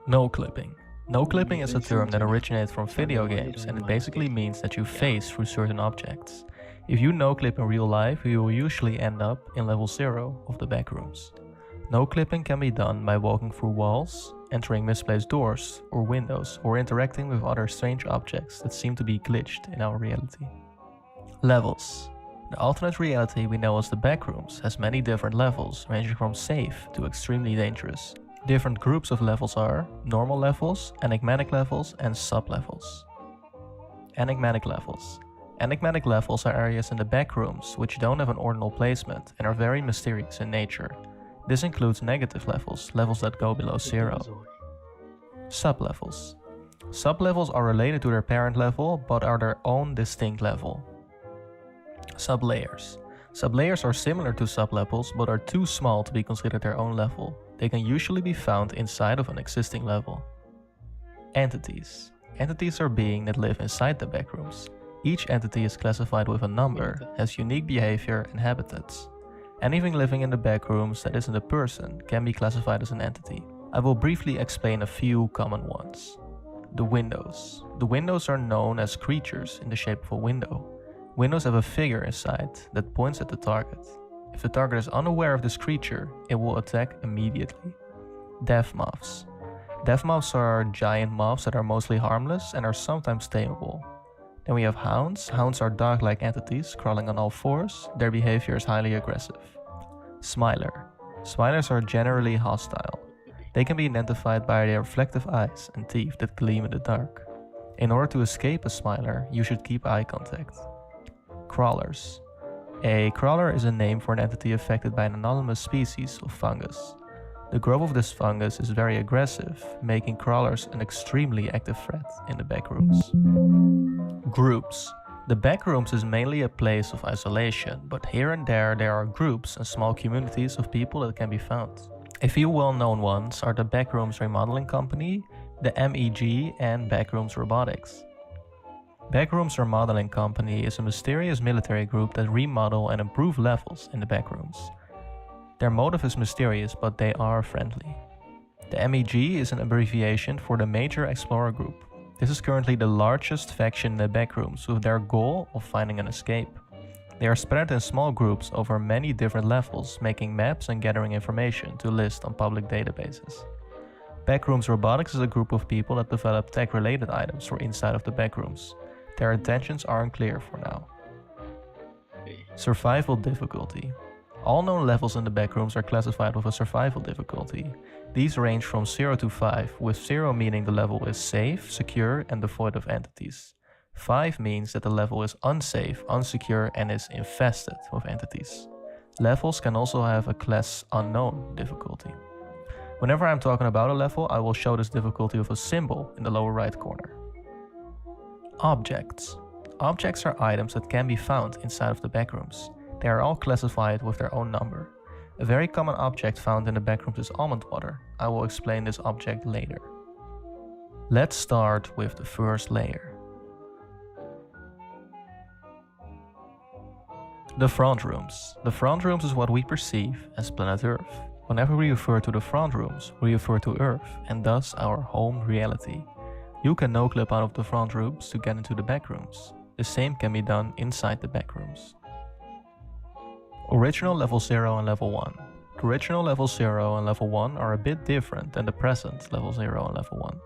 No clipping. No clipping is a term that originates from video games, and it basically means that you phase through certain objects. If you no clip in real life, you will usually end up in level 0 of the backrooms. No clipping can be done by walking through walls, entering misplaced doors or windows, or interacting with other strange objects that seem to be glitched in our reality. Levels. The alternate reality we know as the backrooms has many different levels, ranging from safe to extremely dangerous. Different groups of levels are normal levels, enigmatic levels, and sub-levels. Enigmatic levels. Enigmatic levels are areas in the backrooms which don't have an ordinal placement and are very mysterious in nature. This includes negative levels, levels that go below 0. Sub-levels. Sub-levels are related to their parent level but are their own distinct level. Sub-layers. Sub-layers are similar to sub-levels but are too small to be considered their own level. They can usually be found inside of an existing level. Entities. Entities are beings that live inside the backrooms. Each entity is classified with a number, has unique behavior and habitats. Anything living in the backrooms that isn't a person can be classified as an entity. I will briefly explain a few common ones. The windows. The windows are known as creatures in the shape of a window. Windows have a figure inside that points at the target. If the target is unaware of this creature, it will attack immediately. Death moths. Death moths are giant moths that are mostly harmless and are sometimes tameable. Then we have hounds. Hounds are dog-like entities crawling on all fours. Their behavior is highly aggressive. Smiler. Smilers are generally hostile. They can be identified by their reflective eyes and teeth that gleam in the dark. In order to escape a smiler, you should keep eye contact. Crawlers. A crawler is a name for an entity affected by an anonymous species of fungus. The growth of this fungus is very aggressive, making crawlers an extremely active threat in the backrooms. Groups. The backrooms is mainly a place of isolation, but here and there are groups and small communities of people that can be found. A few well-known ones are the Backrooms Remodeling Company, the MEG, and Backrooms Robotics. Backrooms Remodeling Company is a mysterious military group that remodel and improve levels in the backrooms. Their motive is mysterious, but they are friendly. The MEG is an abbreviation for the Major Explorer Group. This is currently the largest faction in the backrooms with their goal of finding an escape. They are spread in small groups over many different levels, making maps and gathering information to list on public databases. Backrooms Robotics is a group of people that develop tech-related items for inside of the backrooms. Their intentions aren't clear for now. Survival difficulty. All known levels in the backrooms are classified with a survival difficulty. These range from 0 to 5, with 0 meaning the level is safe, secure, and devoid of entities. 5 means that the level is unsafe, unsecure, and is infested with entities. Levels can also have a class unknown difficulty. Whenever I'm talking about a level, I will show this difficulty with a symbol in the lower right corner. Objects. Objects are items that can be found inside of the backrooms. They are all classified with their own number. A very common object found in the backrooms is almond water. I will explain this object later. Let's start with the first layer. The front rooms. The front rooms is what we perceive as planet Earth. Whenever we refer to the front rooms, we refer to Earth and thus our home reality. You can no-clip out of the front rooms to get into the backrooms. The same can be done inside the backrooms. Original level 0 and level 1. The original level 0 and level 1 are a bit different than the present level 0 and level 1.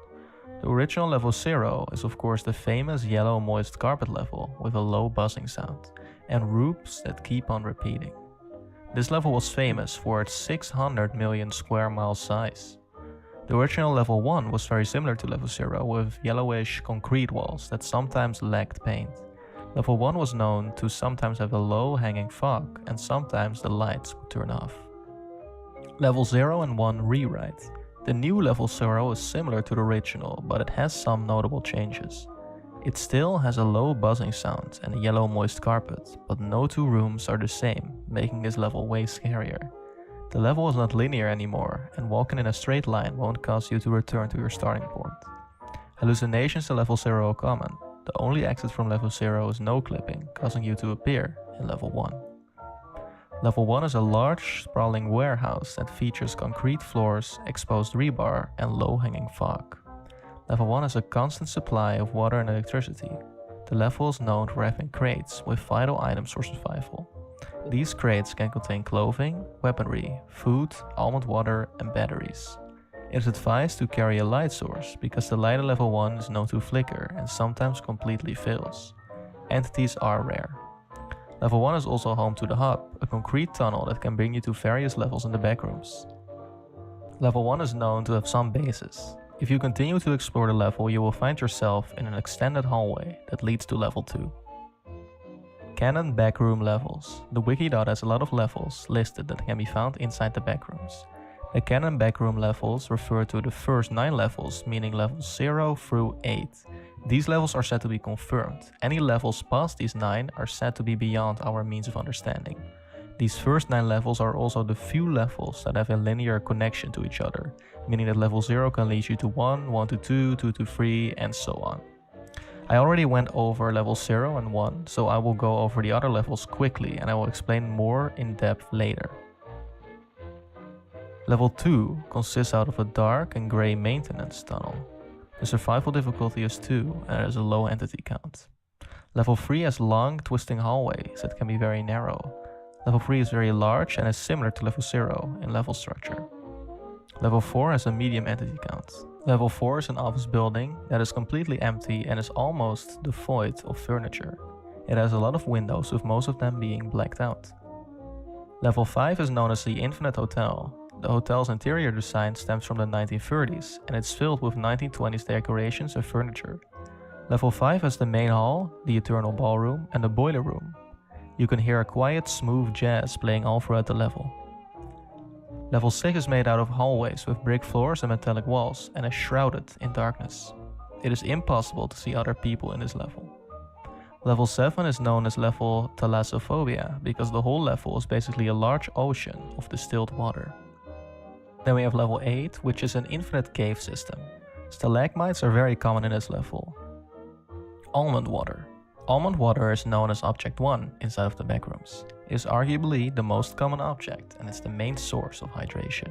The original level 0 is of course the famous yellow moist carpet level with a low buzzing sound and rooms that keep on repeating. This level was famous for its 600 million square mile size. The original level 1 was very similar to level 0 with yellowish concrete walls that sometimes lacked paint. Level 1 was known to sometimes have a low hanging fog and sometimes the lights would turn off. Level 0 and 1 rewrite. The new level 0 is similar to the original, but it has some notable changes. It still has a low buzzing sound and a yellow moist carpet, but no two rooms are the same, making this level way scarier. The level is not linear anymore, and walking in a straight line won't cause you to return to your starting point. Hallucinations in level 0 are common. The only exit from level 0 is no clipping, causing you to appear in level 1. Level 1 is a large, sprawling warehouse that features concrete floors, exposed rebar, and low-hanging fog. Level 1 has a constant supply of water and electricity. The level is known for having crates with vital items for survival. These crates can contain clothing, weaponry, food, almond water, and batteries. It is advised to carry a light source because the light at level 1 is known to flicker and sometimes completely fails. Entities are rare. Level 1 is also home to the hub, a concrete tunnel that can bring you to various levels in the backrooms. Level 1 is known to have some bases. If you continue to explore the level, you will find yourself in an extended hallway that leads to level 2. Canon backroom levels. The Wikidot has a lot of levels listed that can be found inside the backrooms. The canon backroom levels refer to the first 9 levels, meaning levels 0 through 8. These levels are said to be confirmed. Any levels past these 9 are said to be beyond our means of understanding. These first 9 levels are also the few levels that have a linear connection to each other, meaning that level 0 can lead you to 1, 1 to 2, 2 to 3, and so on. I already went over level 0 and 1, so I will go over the other levels quickly and I will explain more in depth later. Level 2 consists out of a dark and grey maintenance tunnel. The survival difficulty is 2 and there is a low entity count. Level 3 has long, twisting hallways that can be very narrow. Level 3 is very large and is similar to level 0 in level structure. Level 4 has a medium entity count. Level 4 is an office building that is completely empty and is almost devoid of furniture. It has a lot of windows with most of them being blacked out. Level 5 is known as the Infinite Hotel. The hotel's interior design stems from the 1930s and it's filled with 1920s decorations and furniture. Level 5 has the main hall, the eternal ballroom, and the boiler room. You can hear a quiet, smooth jazz playing all throughout the level. Level 6 is made out of hallways with brick floors and metallic walls and is shrouded in darkness. It is impossible to see other people in this level. Level 7 is known as level Thalassophobia because the whole level is basically a large ocean of distilled water. Then we have level 8, which is an infinite cave system. Stalagmites are very common in this level. Almond water. Almond water is known as Object 1 inside of the backrooms. It is arguably the most common object and it's the main source of hydration.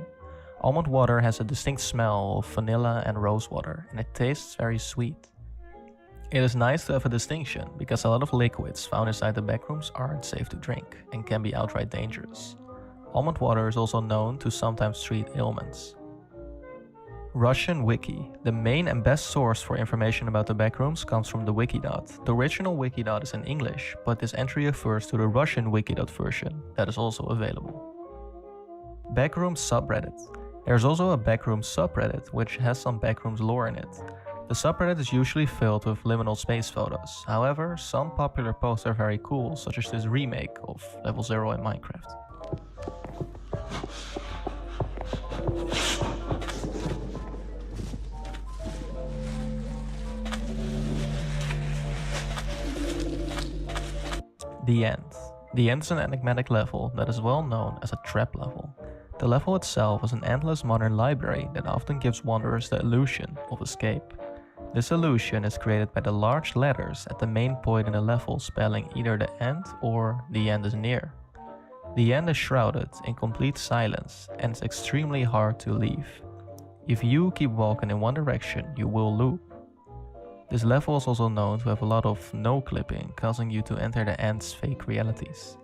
Almond water has a distinct smell of vanilla and rose water and it tastes very sweet. It is nice to have a distinction because a lot of liquids found inside the backrooms aren't safe to drink and can be outright dangerous. Almond water is also known to sometimes treat ailments. Russian Wiki. The main and best source for information about the backrooms comes from the Wikidot. The original Wikidot is in English, but this entry refers to the Russian Wikidot version that is also available. Backroom subreddit. There's also a backroom subreddit which has some backrooms lore in it. The subreddit is usually filled with liminal space photos. However, some popular posts are very cool, such as this remake of Level 0 in Minecraft. The End. The End is an enigmatic level that is well known as a trap level. The level itself is an endless modern library that often gives wanderers the illusion of escape. This illusion is created by the large letters at the main point in the level spelling either the end or the end is near. The end is shrouded in complete silence and it's extremely hard to leave. If you keep walking in one direction, you will loop. This level is also known to have a lot of no-clipping, causing you to enter the end's fake realities.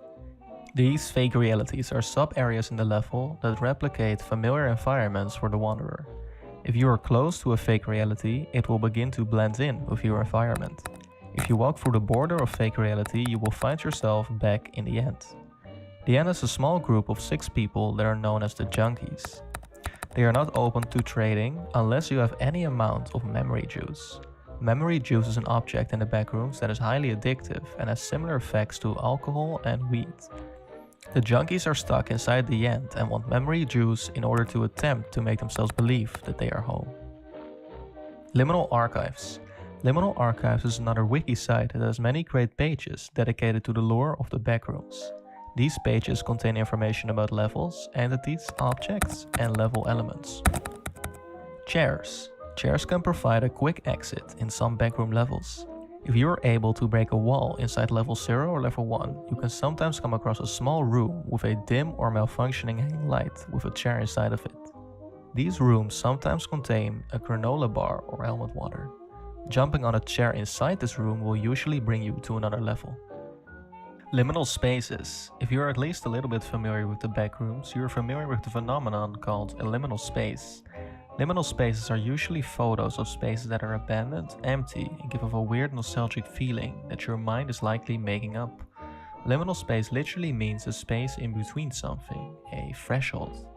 These fake realities are sub-areas in the level that replicate familiar environments for the wanderer. If you are close to a fake reality, it will begin to blend in with your environment. If you walk through the border of fake reality, you will find yourself back in the end. The end is a small group of 6 people that are known as the junkies. They are not open to trading unless you have any amount of memory juice. Memory juice is an object in the backrooms that is highly addictive and has similar effects to alcohol and weed. The junkies are stuck inside the end and want memory juice in order to attempt to make themselves believe that they are home. Liminal Archives. Liminal Archives is another wiki site that has many great pages dedicated to the lore of the backrooms. These pages contain information about levels, entities, objects, and level elements. Chairs. Chairs can provide a quick exit in some backroom levels. If you are able to break a wall inside level 0 or level 1, you can sometimes come across a small room with a dim or malfunctioning hanging light with a chair inside of it. These rooms sometimes contain a granola bar or almond water. Jumping on a chair inside this room will usually bring you to another level. Liminal spaces. If you're at least a little bit familiar with the backrooms, you're familiar with the phenomenon called a liminal space. Liminal spaces are usually photos of spaces that are abandoned, empty, and give off a weird nostalgic feeling that your mind is likely making up. Liminal space literally means a space in between something, a threshold.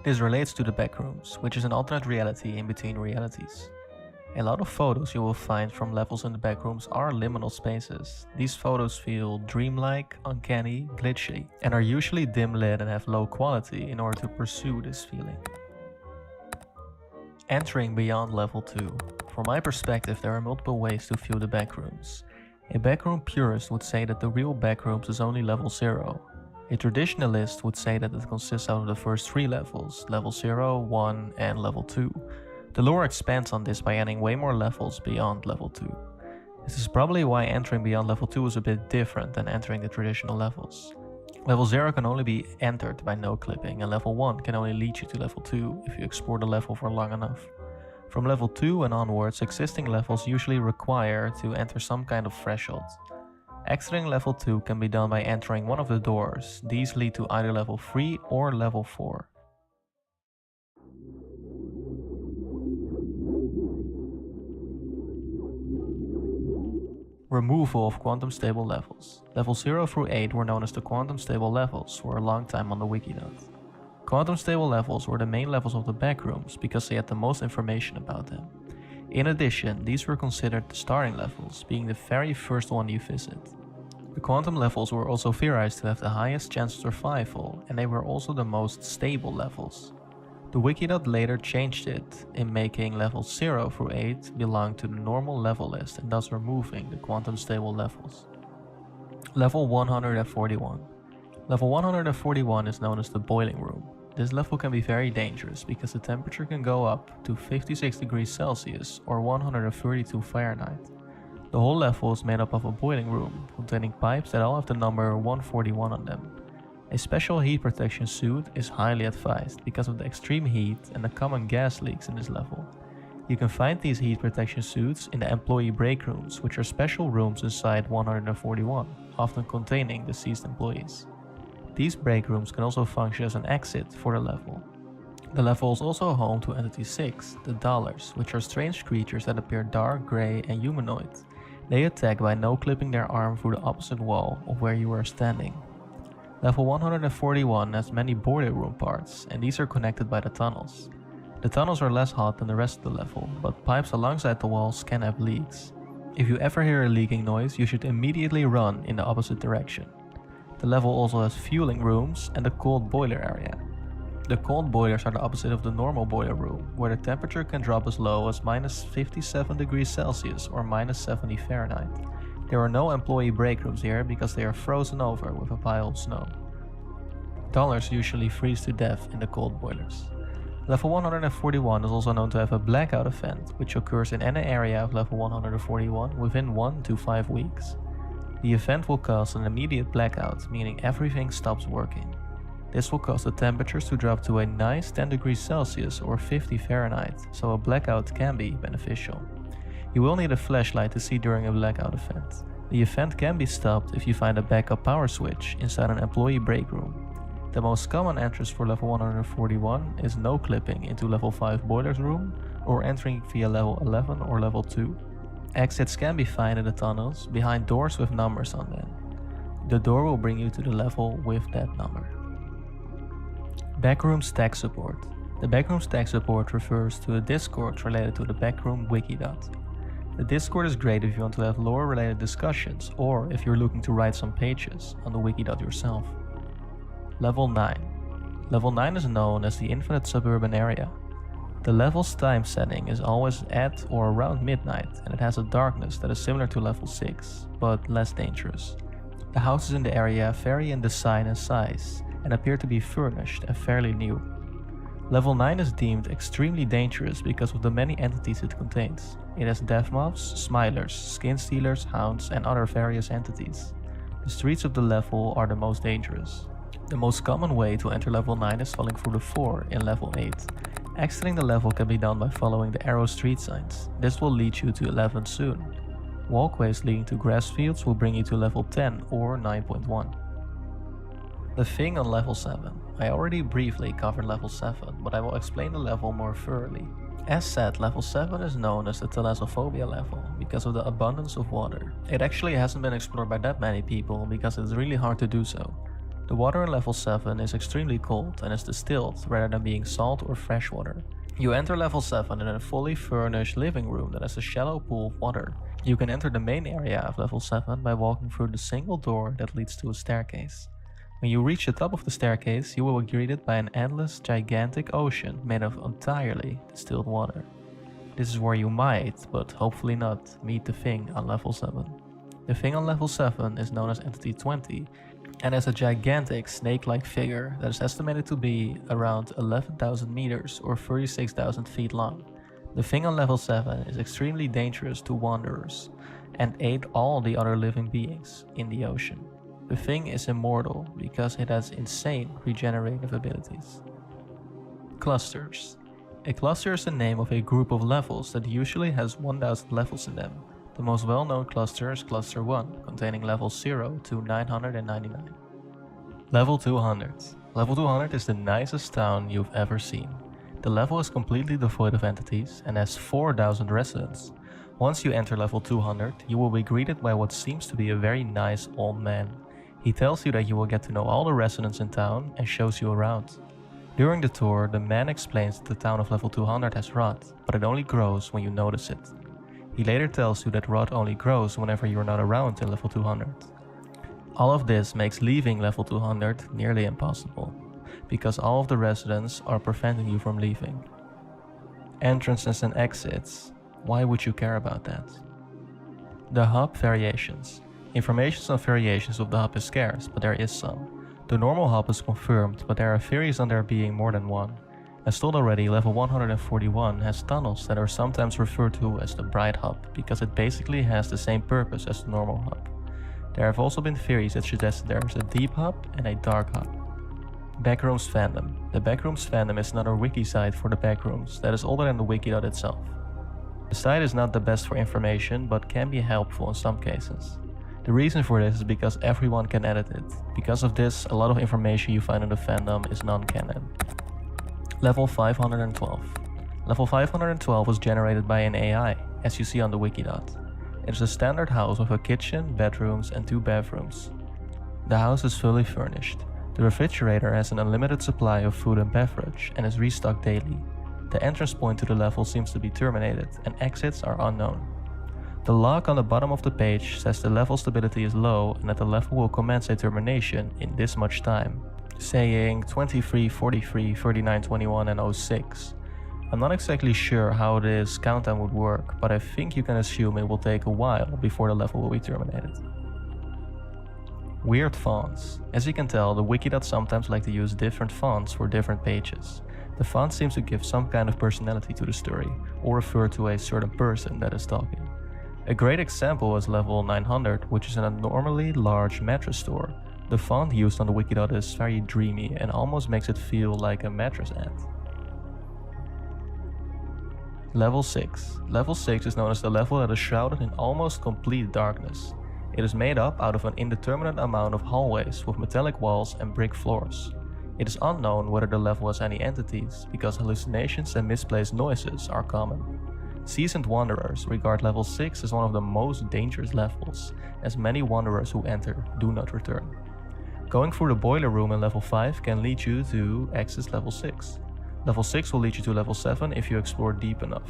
This relates to the backrooms, which is an alternate reality in between realities. A lot of photos you will find from levels in the backrooms are liminal spaces. These photos feel dreamlike, uncanny, glitchy, and are usually dim lit and have low quality in order to pursue this feeling. Entering beyond level 2. From my perspective, there are multiple ways to view the backrooms. A backroom purist would say that the real backrooms is only level 0. A traditionalist would say that it consists out of the first 3 levels, level 0, 1 and level 2. The lore expands on this by adding way more levels beyond level 2. This is probably why entering beyond level 2 is a bit different than entering the traditional levels. Level 0 can only be entered by no clipping, and level 1 can only lead you to level 2 if you explore the level for long enough. From level 2 and onwards, existing levels usually require to enter some kind of threshold. Exiting level 2 can be done by entering one of the doors. These lead to either level 3 or level 4. Removal of quantum stable levels. Levels 0 through 8 were known as the quantum stable levels for a long time on the Wikidot. Quantum stable levels were the main levels of the backrooms because they had the most information about them. In addition, these were considered the starting levels, being the very first one you visit. The quantum levels were also theorized to have the highest chance of survival, and they were also the most stable levels. The Wikidot later changed it in making levels 0 through 8 belong to the normal level list and thus removing the quantum stable levels. Level 141. Level 141 is known as the boiling room. This level can be very dangerous because the temperature can go up to 56 degrees Celsius or 132 Fahrenheit. The whole level is made up of a boiling room containing pipes that all have the number 141 on them. A special heat protection suit is highly advised because of the extreme heat and the common gas leaks in this level. You can find these heat protection suits in the employee break rooms, which are special rooms inside 141, often containing deceased employees. These break rooms can also function as an exit for the level. The level is also home to Entity 6, the Dollars, which are strange creatures that appear dark, grey and humanoid. They attack by no-clipping their arm through the opposite wall of where you are standing. Level 141 has many boiler room parts, and these are connected by the tunnels. The tunnels are less hot than the rest of the level, but pipes alongside the walls can have leaks. If you ever hear a leaking noise, you should immediately run in the opposite direction. The level also has fueling rooms and the cold boiler area. The cold boilers are the opposite of the normal boiler room, where the temperature can drop as low as minus 57 degrees Celsius or minus 70 Fahrenheit. There are no employee break rooms here because they are frozen over with a pile of snow. Dollars usually freeze to death in the cold boilers. Level 141 is also known to have a blackout event, which occurs in any area of level 141 within 1 to 5 weeks. The event will cause an immediate blackout, meaning everything stops working. This will cause the temperatures to drop to a nice 10 degrees Celsius or 50 Fahrenheit, so a blackout can be beneficial. You will need a flashlight to see during a blackout event. The event can be stopped if you find a backup power switch inside an employee break room. The most common entrance for level 141 is no clipping into level 5 boilers room or entering via level 11 or level 2. Exits can be found in the tunnels behind doors with numbers on them. The door will bring you to the level with that number. Backroom stack support. The backroom stack support refers to a Discord related to the backroom Wikidot. The Discord is great if you want to have lore related discussions or if you're looking to write some pages on the Wikidot yourself. Level 9. Level 9 is known as the infinite suburban area. The level's time setting is always at or around midnight and it has a darkness that is similar to level 6, but less dangerous. The houses in the area vary in design and size and appear to be furnished and fairly new. Level 9 is deemed extremely dangerous because of the many entities it contains. It has death mobs, smilers, skin stealers, hounds, and other various entities. The streets of the level are the most dangerous. The most common way to enter level 9 is falling through the floor in level 8. Exiting the level can be done by following the arrow street signs. This will lead you to 11 soon. Walkways leading to grass fields will bring you to level 10 or 9.1. The thing on level 7. I already briefly covered level 7, but I will explain the level more thoroughly. As said, level 7 is known as the thalassophobia level because of the abundance of water. It actually hasn't been explored by that many people because it's really hard to do so. The water in level 7 is extremely cold and is distilled rather than being salt or fresh water. You enter level 7 in a fully furnished living room that has a shallow pool of water. You can enter the main area of level 7 by walking through the single door that leads to a staircase. When you reach the top of the staircase, you will be greeted by an endless, gigantic ocean made of entirely distilled water. This is where you might, but hopefully not, meet the thing on level 7. The thing on level 7 is known as Entity 20 and is a gigantic snake-like figure that is estimated to be around 11,000 meters or 36,000 feet long. The thing on level 7 is extremely dangerous to wanderers and ate all the other living beings in the ocean. The thing is immortal because it has insane regenerative abilities. Clusters. A cluster is the name of a group of levels that usually has 1000 levels in them. The most well-known cluster is Cluster 1, containing levels 0 to 999. Level 200. Level 200 is the nicest town you've ever seen. The level is completely devoid of entities and has 4000 residents. Once you enter level 200, you will be greeted by what seems to be a very nice old man. He tells you that you will get to know all the residents in town and shows you around. During the tour, the man explains that the town of level 200 has rot, but it only grows when you notice it. He later tells you that rot only grows whenever you are not around in level 200. All of this makes leaving level 200 nearly impossible, because all of the residents are preventing you from leaving. Entrances and exits. Why would you care about that? The hub variations. Information on variations of the hub is scarce, but there is some. The normal hub is confirmed, but there are theories on there being more than one. As told already, level 141 has tunnels that are sometimes referred to as the Bright Hub, because it basically has the same purpose as the normal hub. There have also been theories that suggest there is a Deep Hub and a Dark Hub. Backrooms fandom. The Backrooms fandom is another wiki site for the Backrooms that is older than the wiki.dot itself. The site is not the best for information, but can be helpful in some cases. The reason for this is because everyone can edit it. Because of this, a lot of information you find in the fandom is non-canon. Level 512. Level 512 was generated by an AI, as you see on the wiki.dot. It is a standard house with a kitchen, bedrooms and 2 bathrooms. The house is fully furnished. The refrigerator has an unlimited supply of food and beverage and is restocked daily. The entrance point to the level seems to be terminated and exits are unknown. The log on the bottom of the page says the level stability is low and that the level will commence a termination in this much time, saying 23, 43, 39, 21 and 06. I'm not exactly sure how this countdown would work, but I think you can assume it will take a while before the level will be terminated. Weird fonts. As you can tell, the wiki.dot sometimes like to use different fonts for different pages. The font seems to give some kind of personality to the story, or refer to a certain person that is talking. A great example is level 900, which is an abnormally large mattress store. The font used on the wiki.dot is very dreamy and almost makes it feel like a mattress ad. Level 6. Level 6 is known as the level that is shrouded in almost complete darkness. It is made up out of an indeterminate amount of hallways with metallic walls and brick floors. It is unknown whether the level has any entities, because hallucinations and misplaced noises are common. Seasoned wanderers regard level 6 as one of the most dangerous levels, as many wanderers who enter do not return. Going through the boiler room in level 5 can lead you to access level 6. Level 6 will lead you to level 7 if you explore deep enough.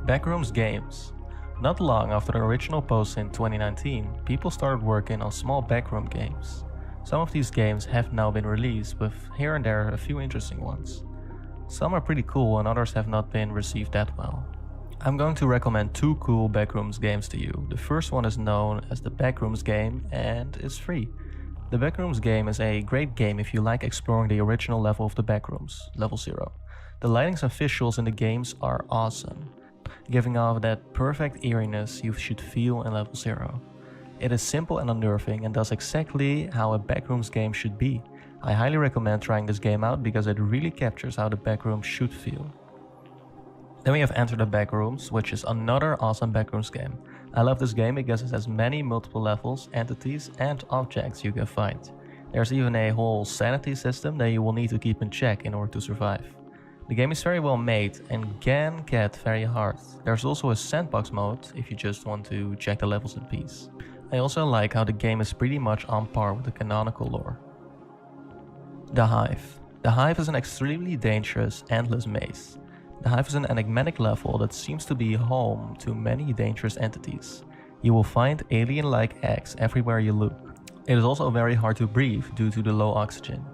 Backrooms games. Not long after the original post in 2019, people started working on small backroom games. Some of these games have now been released, with here and there a few interesting ones. Some are pretty cool and others have not been received that well. I'm going to recommend 2 cool Backrooms games to you. The first one is known as the Backrooms game and it's free. The Backrooms game is a great game if you like exploring the original level of the Backrooms, level 0. The lightings and visuals in the games are awesome, giving off that perfect eeriness you should feel in level 0. It is simple and unnerving and does exactly how a Backrooms game should be. I highly recommend trying this game out because it really captures how the Backrooms should feel. Then we have Enter the Backrooms, which is another awesome Backrooms game. I love this game because it has many multiple levels, entities and objects you can find. There's even a whole sanity system that you will need to keep in check in order to survive. The game is very well made and can get very hard. There's also a sandbox mode if you just want to check the levels in peace. I also like how the game is pretty much on par with the canonical lore. The Hive. The Hive is an extremely dangerous, endless maze. The Hive is an enigmatic level that seems to be home to many dangerous entities. You will find alien-like eggs everywhere you look. It is also very hard to breathe due to the low oxygen.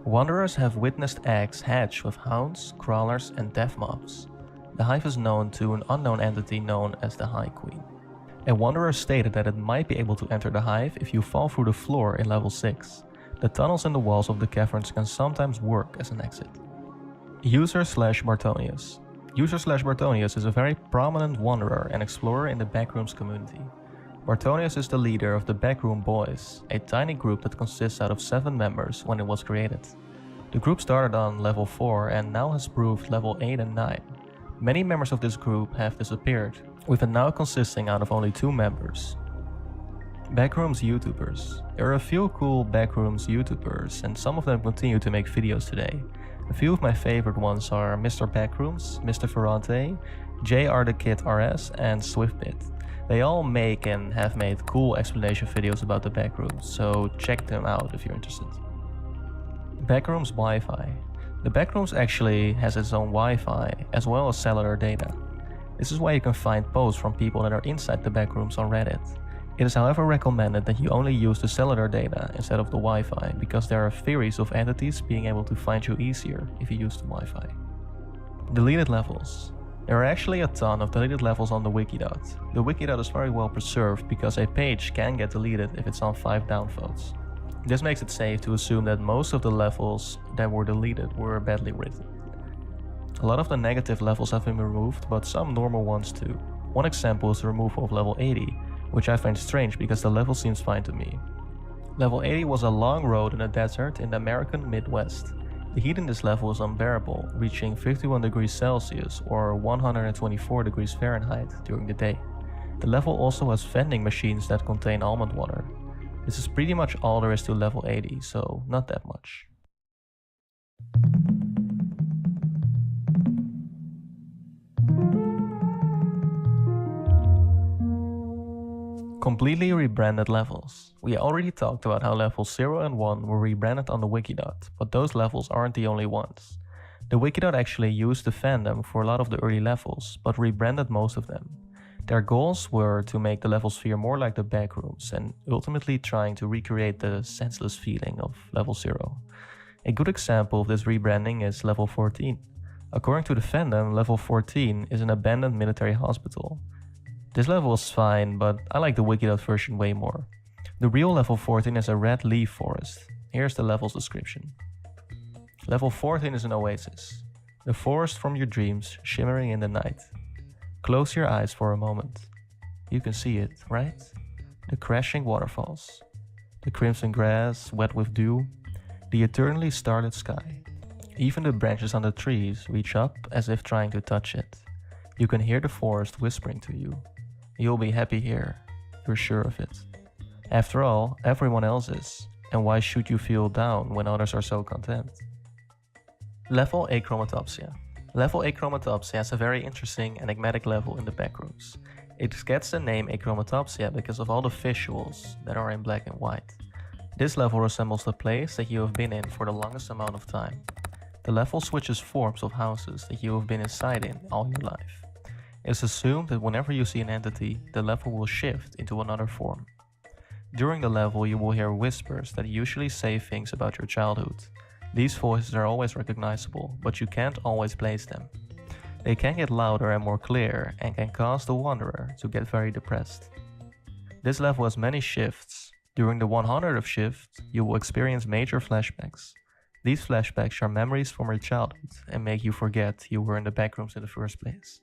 Wanderers have witnessed eggs hatch with hounds, crawlers and death mobs. The Hive is known to an unknown entity known as the High Queen. A wanderer stated that it might be able to enter the Hive if you fall through the floor in level 6. The tunnels in the walls of the caverns can sometimes work as an exit. User/Bartonius. User/Bartonius is a very prominent wanderer and explorer in the Backrooms community. Bartonius is the leader of the Backroom Boys, a tiny group that consists out of 7 members when it was created. The group started on level 4 and now has proved level 8 and 9. Many members of this group have disappeared, with it now consisting out of only 2 members. Backrooms YouTubers. There are a few cool Backrooms YouTubers and some of them continue to make videos today. A few of my favorite ones are Mr. Backrooms, Mr. Ferrante, JR the Kid RS and SwiftBit. They all make and have made cool explanation videos about the Backrooms, so check them out if you're interested. Backrooms Wi-Fi. The Backrooms actually has its own Wi-Fi as well as cellular data. This is why you can find posts from people that are inside the Backrooms on Reddit. It is however recommended that you only use the cellular data instead of the Wi-Fi because there are theories of entities being able to find you easier if you use the Wi-Fi. Deleted levels. There are actually a ton of deleted levels on the Wikidot. The Wikidot is very well preserved because a page can get deleted if it's on 5 downvotes. This makes it safe to assume that most of the levels that were deleted were badly written. A lot of the negative levels have been removed, but some normal ones too. One example is the removal of level 80, which I find strange because the level seems fine to me. Level 80 was a long road in a desert in the American Midwest. The heat in this level is unbearable, reaching 51 degrees Celsius or 124 degrees Fahrenheit during the day. The level also has vending machines that contain almond water. This is pretty much all there is to level 80, so not that much. Completely rebranded levels. We already talked about how levels 0 and 1 were rebranded on the Wikidot, but those levels aren't the only ones. The Wikidot actually used the fandom for a lot of the early levels, but rebranded most of them. Their goals were to make the levels feel more like the Backrooms and ultimately trying to recreate the senseless feeling of level 0. A good example of this rebranding is level 14. According to the fandom, level 14 is an abandoned military hospital. This level is fine, but I like the Wikidot version way more. The real level 14 is a red leaf forest. Here's the level's description. Level 14 is an oasis. The forest from your dreams shimmering in the night. Close your eyes for a moment. You can see it, right? The crashing waterfalls. The crimson grass wet with dew. The eternally starlit sky. Even the branches on the trees reach up as if trying to touch it. You can hear the forest whispering to you. You'll be happy here, you're sure of it. After all, everyone else is, and why should you feel down when others are so content? Level Achromatopsia. Level Achromatopsia has a very interesting enigmatic level in the Backrooms. It gets the name Achromatopsia because of all the visuals that are in black and white. This level resembles the place that you have been in for the longest amount of time. The level switches forms of houses that you have been inside in all your life. It is assumed that whenever you see an entity, the level will shift into another form. During the level, you will hear whispers that usually say things about your childhood. These voices are always recognizable, but you can't always place them. They can get louder and more clear and can cause the wanderer to get very depressed. This level has many shifts. During the 100th shift, you will experience major flashbacks. These flashbacks are memories from your childhood and make you forget you were in the backrooms in the first place.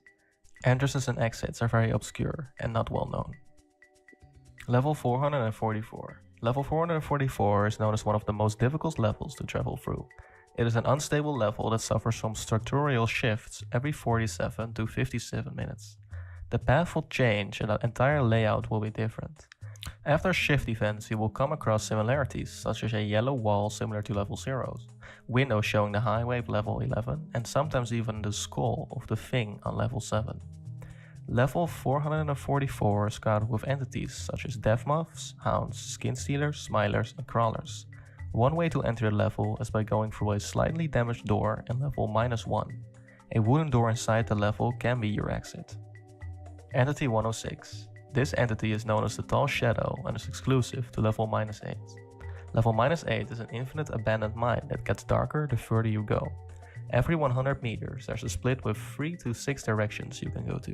Entrances and exits are very obscure and not well known. Level 444. Level 444 is known as one of the most difficult levels to travel through. It is an unstable level that suffers from structural shifts every 47 to 57 minutes. The path will change and the entire layout will be different. After shift events, you will come across similarities, such as a yellow wall similar to level 0, windows showing the highway of level 11, and sometimes even the skull of the thing on level 7. Level 444 is crowded with entities such as death moths, hounds, skin stealers, smilers, and crawlers. One way to enter the level is by going through a slightly damaged door in level -1. A wooden door inside the level can be your exit. Entity 106. This entity is known as the Tall Shadow and is exclusive to level -8. Level -8 is an infinite abandoned mine that gets darker the further you go. Every 100 meters there's a split with 3 to 6 directions you can go to.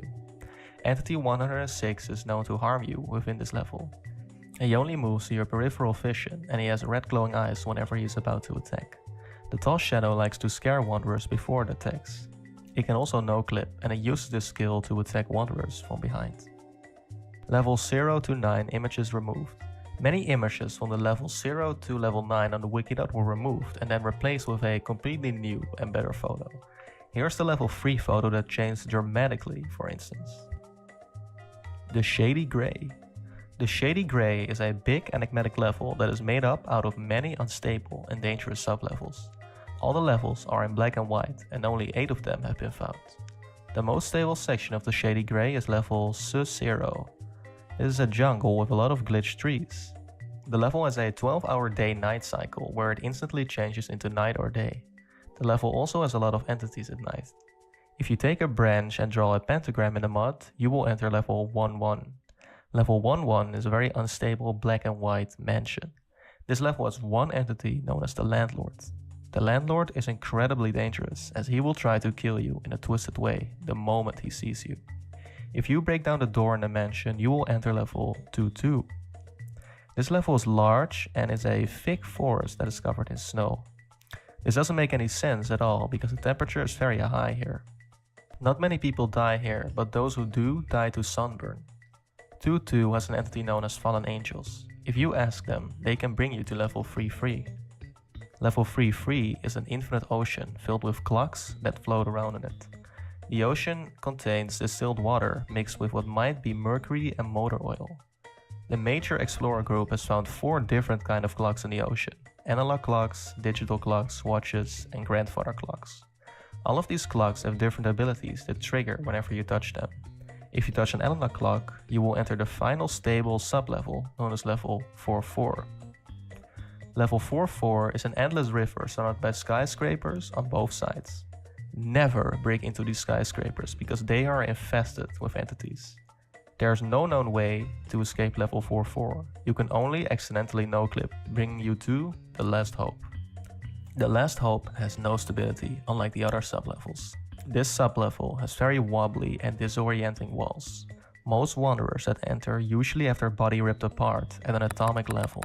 Entity 106 is known to harm you within this level. He only moves to your peripheral vision and he has red glowing eyes whenever he is about to attack. The Tall Shadow likes to scare wanderers before it attacks. He can also no-clip and he uses this skill to attack wanderers from behind. Level 0 to 9 images removed. Many images from the level 0 to level 9 on the Wikidot were removed and then replaced with a completely new and better photo. Here's the level 3 photo that changed dramatically, for instance. The Shady Grey. The Shady Grey is a big enigmatic level that is made up out of many unstable and dangerous sublevels. All the levels are in black and white and only 8 of them have been found. The most stable section of the Shady Grey is level S0. This is a jungle with a lot of glitched trees. The level has a 12-hour day-night cycle where it instantly changes into night or day. The level also has a lot of entities at night. If you take a branch and draw a pentagram in the mud, you will enter level 11. Level 11 is a very unstable black and white mansion. This level has one entity known as the Landlord. The Landlord is incredibly dangerous as he will try to kill you in a twisted way the moment he sees you. If you break down the door in the mansion, you will enter level 22. This level is large and is a thick forest that is covered in snow. This doesn't make any sense at all because the temperature is very high here. Not many people die here, but those who do die to sunburn. 22 has an entity known as Fallen Angels. If you ask them, they can bring you to level 33. Level 33 is an infinite ocean filled with clocks that float around in it. The ocean contains distilled water mixed with what might be mercury and motor oil. The major explorer group has found 4 different kinds of clocks in the ocean: analog clocks, digital clocks, watches, and grandfather clocks. All of these clocks have different abilities that trigger whenever you touch them. If you touch an analog clock, you will enter the final stable sublevel known as level 44. Level 44 is an endless river surrounded by skyscrapers on both sides. Never break into these skyscrapers because they are infested with entities. There is no known way to escape level 44. You can only accidentally no-clip, bringing you to the Last Hope. The Last Hope has no stability, unlike the other sublevels. This sublevel has very wobbly and disorienting walls. Most wanderers that enter usually have their body ripped apart at an atomic level.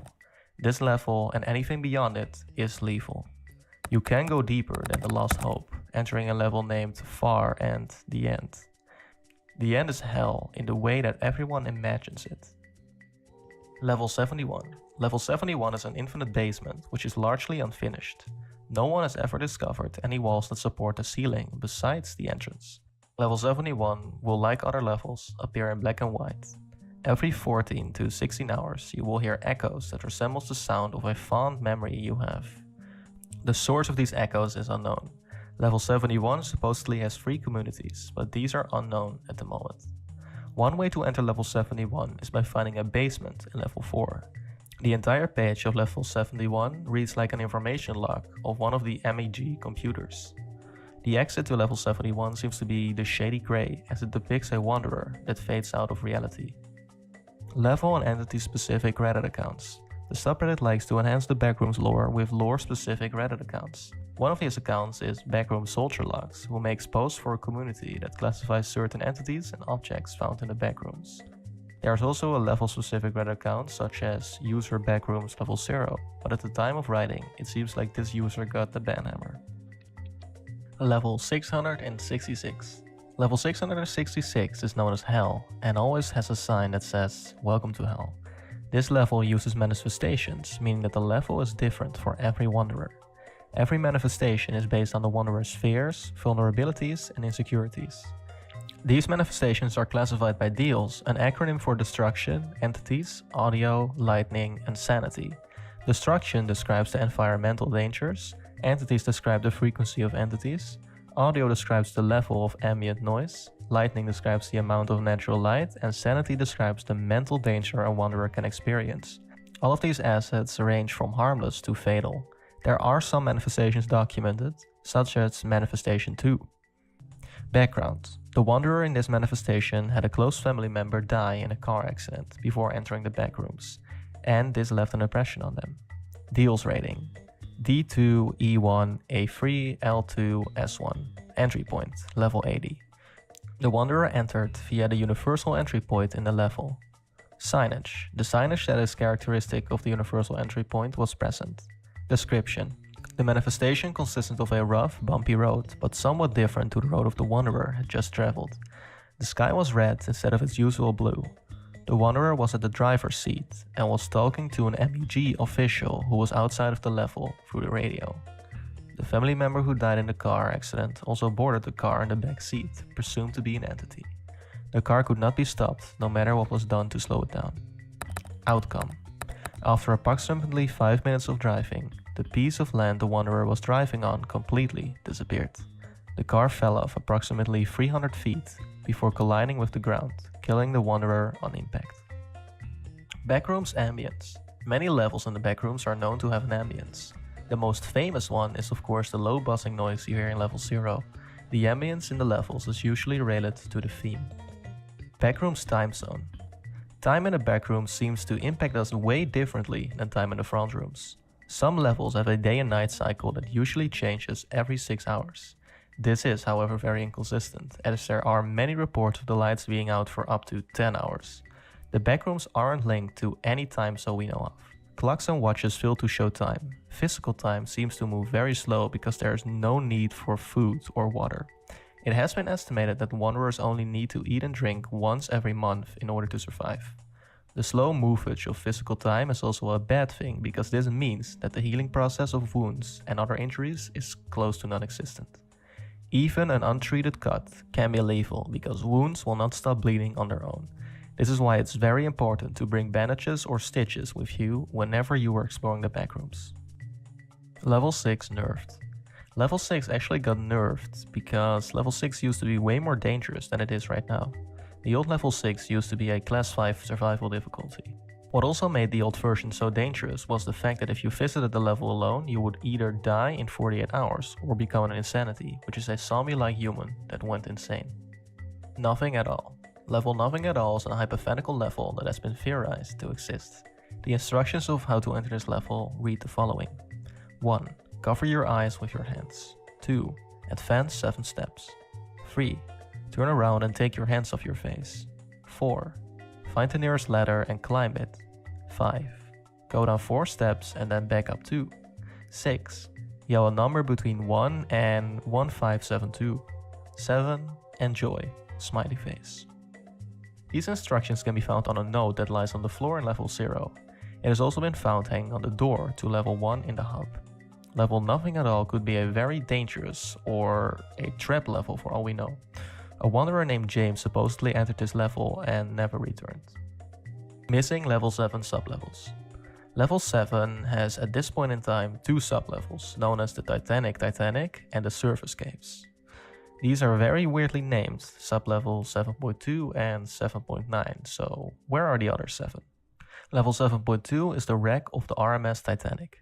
This level and anything beyond it is lethal. You can go deeper than the Last Hope, entering a level named Far and the End. The End is hell in the way that everyone imagines it. Level 71. Level 71 is an infinite basement which is largely unfinished. No one has ever discovered any walls that support the ceiling besides the entrance. Level 71 will, like other levels, appear in black and white. Every 14 to 16 hours you will hear echoes that resembles the sound of a fond memory you have. The source of these echoes is unknown. Level 71 supposedly has 3 communities, but these are unknown at the moment. One way to enter level 71 is by finding a basement in level 4. The entire page of level 71 reads like an information log of one of the MEG computers. The exit to level 71 seems to be the Shady Grey, as it depicts a wanderer that fades out of reality. Level and entity specific Reddit accounts. The subreddit likes to enhance the Backrooms lore with lore specific Reddit accounts. One of these accounts is Backroom Soldier Logs, who makes posts for a community that classifies certain entities and objects found in the Backrooms. There's also a level-specific Reddit account, such as user backrooms level 0, but at the time of writing, it seems like this user got the banhammer. Level 666. Level 666 is known as Hell, and always has a sign that says, "Welcome to Hell." This level uses manifestations, meaning that the level is different for every wanderer. Every manifestation is based on the wanderer's fears, vulnerabilities, and insecurities. These manifestations are classified by deals, an acronym for destruction, entities, audio, lightning, and sanity. Destruction describes the environmental dangers, entities describe the frequency of entities, audio describes the level of ambient noise, lightning describes the amount of natural light, and sanity describes the mental danger a wanderer can experience. All of these assets range from harmless to fatal. There are some manifestations documented, such as Manifestation 2. Background. The wanderer in this manifestation had a close family member die in a car accident before entering the backrooms, and this left an impression on them. Deals rating: D2, E1, A3, L2, S1. Entry point: level 80. The wanderer entered via the universal entry point in the level. Signage. The signage that is characteristic of the universal entry point was present. Description. The manifestation consisted of a rough, bumpy road, but somewhat different to the road of the wanderer had just traveled. The sky was red instead of its usual blue. The wanderer was at the driver's seat and was talking to an MEG official who was outside of the level through the radio. The family member who died in the car accident also boarded the car in the back seat, presumed to be an entity. The car could not be stopped, no matter what was done to slow it down. Outcome. After approximately 5 minutes of driving, the piece of land the wanderer was driving on completely disappeared. The car fell off approximately 300 feet before colliding with the ground, killing the wanderer on impact. Backrooms ambience. Many levels in the backrooms are known to have an ambience. The most famous one is of course the low buzzing noise you hear in level 0. The ambience in the levels is usually related to the theme. Backrooms time zone. Time in a backroom seems to impact us way differently than time in the front rooms. Some levels have a day and night cycle that usually changes every 6 hours. This is, however, very inconsistent, as there are many reports of the lights being out for up to 10 hours. The backrooms aren't linked to any time zone we know of. Clocks and watches fail to show time. Physical time seems to move very slow because there is no need for food or water. It has been estimated that wanderers only need to eat and drink once every month in order to survive. The slow movage of physical time is also a bad thing because this means that the healing process of wounds and other injuries is close to non-existent. Even an untreated cut can be lethal because wounds will not stop bleeding on their own. This is why it's very important to bring bandages or stitches with you whenever you are exploring the backrooms. Level 6 nerfed. Level 6 actually got nerfed because level 6 used to be way more dangerous than it is right now. The old level 6 used to be a class 5 survival difficulty. What also made the old version so dangerous was the fact that if you visited the level alone, you would either die in 48 hours or become an insanity, which is a zombie-like human that went insane. Nothing at all. Level nothing at all is a hypothetical level that has been theorized to exist. The instructions of how to enter this level read the following. 1. Cover your eyes with your hands. 2. Advance 7 steps. 3. Turn around and take your hands off your face. 4. Find the nearest ladder and climb it. 5. Go down 4 steps and then back up 2. 6. Yell a number between 1 and 1572. 7. Enjoy. Smiley face. These instructions can be found on a note that lies on the floor in level 0. It has also been found hanging on the door to level 1 in the hub. Level nothing at all could be a very dangerous or a trap level for all we know. A wanderer named James supposedly entered this level and never returned. Missing level 7 sublevels. Level 7 has at this point in time 2 sublevels, known as the Titanic and the Surface Caves. These are very weirdly named, sublevel 7.2 and 7.9, so where are the other 7? Level 7.2 is the wreck of the RMS Titanic.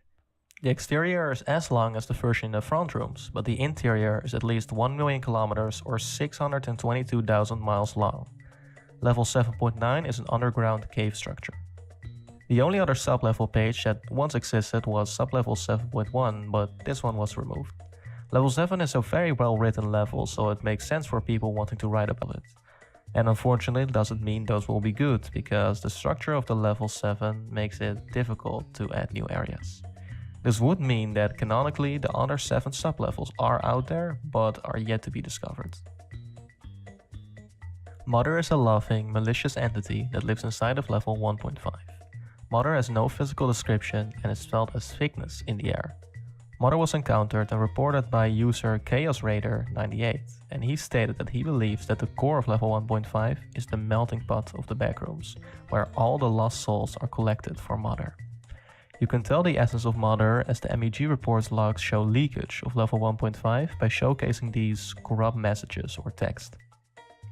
The exterior is as long as the version in the front rooms, but the interior is at least 1 million kilometers or 622,000 miles long. Level 7.9 is an underground cave structure. The only other sublevel page that once existed was sublevel 7.1, but this one was removed. Level 7 is a very well written level, so it makes sense for people wanting to write about it. And unfortunately, it doesn't mean those will be good, because the structure of the level 7 makes it difficult to add new areas. This would mean that canonically the other 7 sublevels are out there, but are yet to be discovered. Mother is a loving, malicious entity that lives inside of level 1.5. Mother has no physical description and is felt as thickness in the air. Mother was encountered and reported by user ChaosRaider98, and he stated that he believes that the core of level 1.5 is the melting pot of the backrooms, where all the lost souls are collected for Mother. You can tell the essence of Mother as the MEG reports logs show leakage of level 1.5 by showcasing these corrupt messages or text.